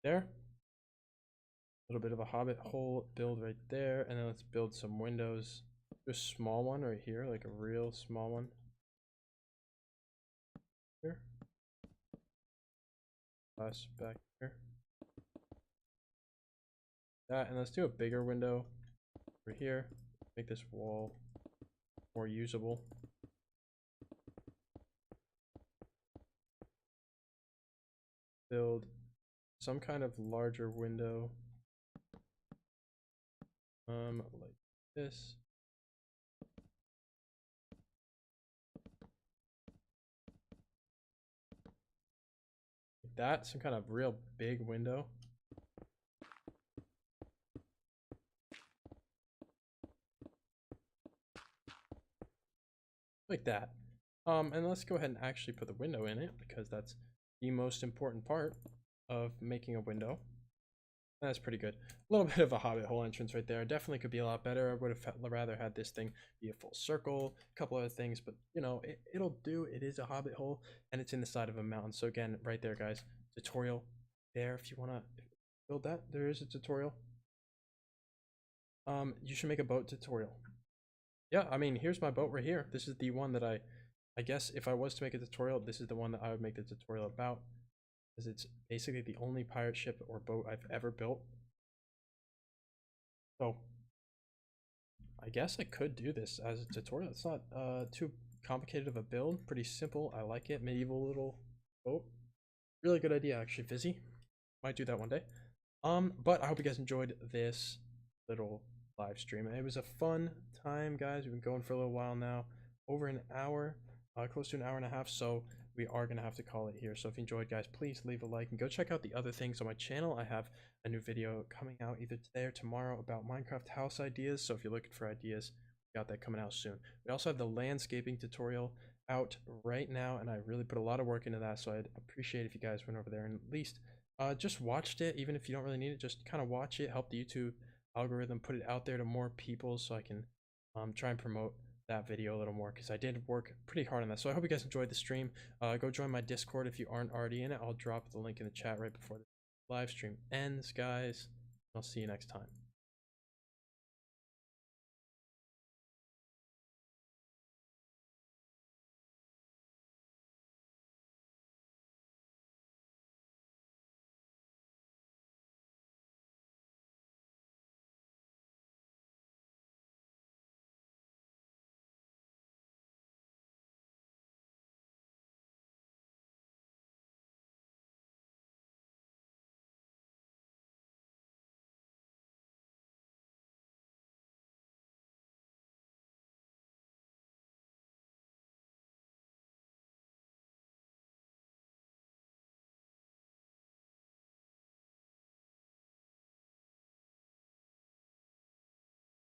There. A little bit of a hobbit hole build right there. And then let's build some windows. Do a small one right here, like a real small one. Here. Glass back here. That, and let's do a bigger window over here. Make this wall more usable. Build some kind of larger window. Like this. Like that, some kind of real big window. Like that. And let's go ahead and actually put the window in it, because that's the most important part of making a window. That's pretty good. A little bit of a hobbit hole entrance right there. Definitely could be a lot better. I would have rather had this thing be a full circle, a couple other things, but you know, it'll do. It is a hobbit hole and it's in the side of a mountain. So again, right there, guys, tutorial there. If you want to build that, there is a tutorial. You should make a boat tutorial. Yeah, I mean, here's my boat right here. This is the one that I guess if I was to make a tutorial, this is the one that I would make the tutorial about, because it's basically the only pirate ship or boat I've ever built. So I guess I could do this as a tutorial. It's not too complicated of a build. Pretty simple. I like it. Medieval little boat. Really good idea, actually. Fizzy. Might do that one day. But I hope you guys enjoyed this little live stream. It was a fun time, guys. We've been going for a little while now. Over an hour. Close to an hour and a half. So we are going to have to call it here. So if you enjoyed, guys, please leave a like and go check out the other things on my channel. I have a new video coming out either today or tomorrow about Minecraft house ideas. So if you're looking for ideas, we got that coming out soon. We also have the landscaping tutorial out right now, and I really put a lot of work into that. So I'd appreciate if you guys went over there and at least just watched it. Even if you don't really need it, just kind of watch it, help the YouTube algorithm put it out there to more people, so I can try and promote that video a little more, because I did work pretty hard on that. So I hope you guys enjoyed the stream. Go join my Discord if you aren't already in it. I'll drop the link in the chat right before the live stream ends, guys. I'll see you next time.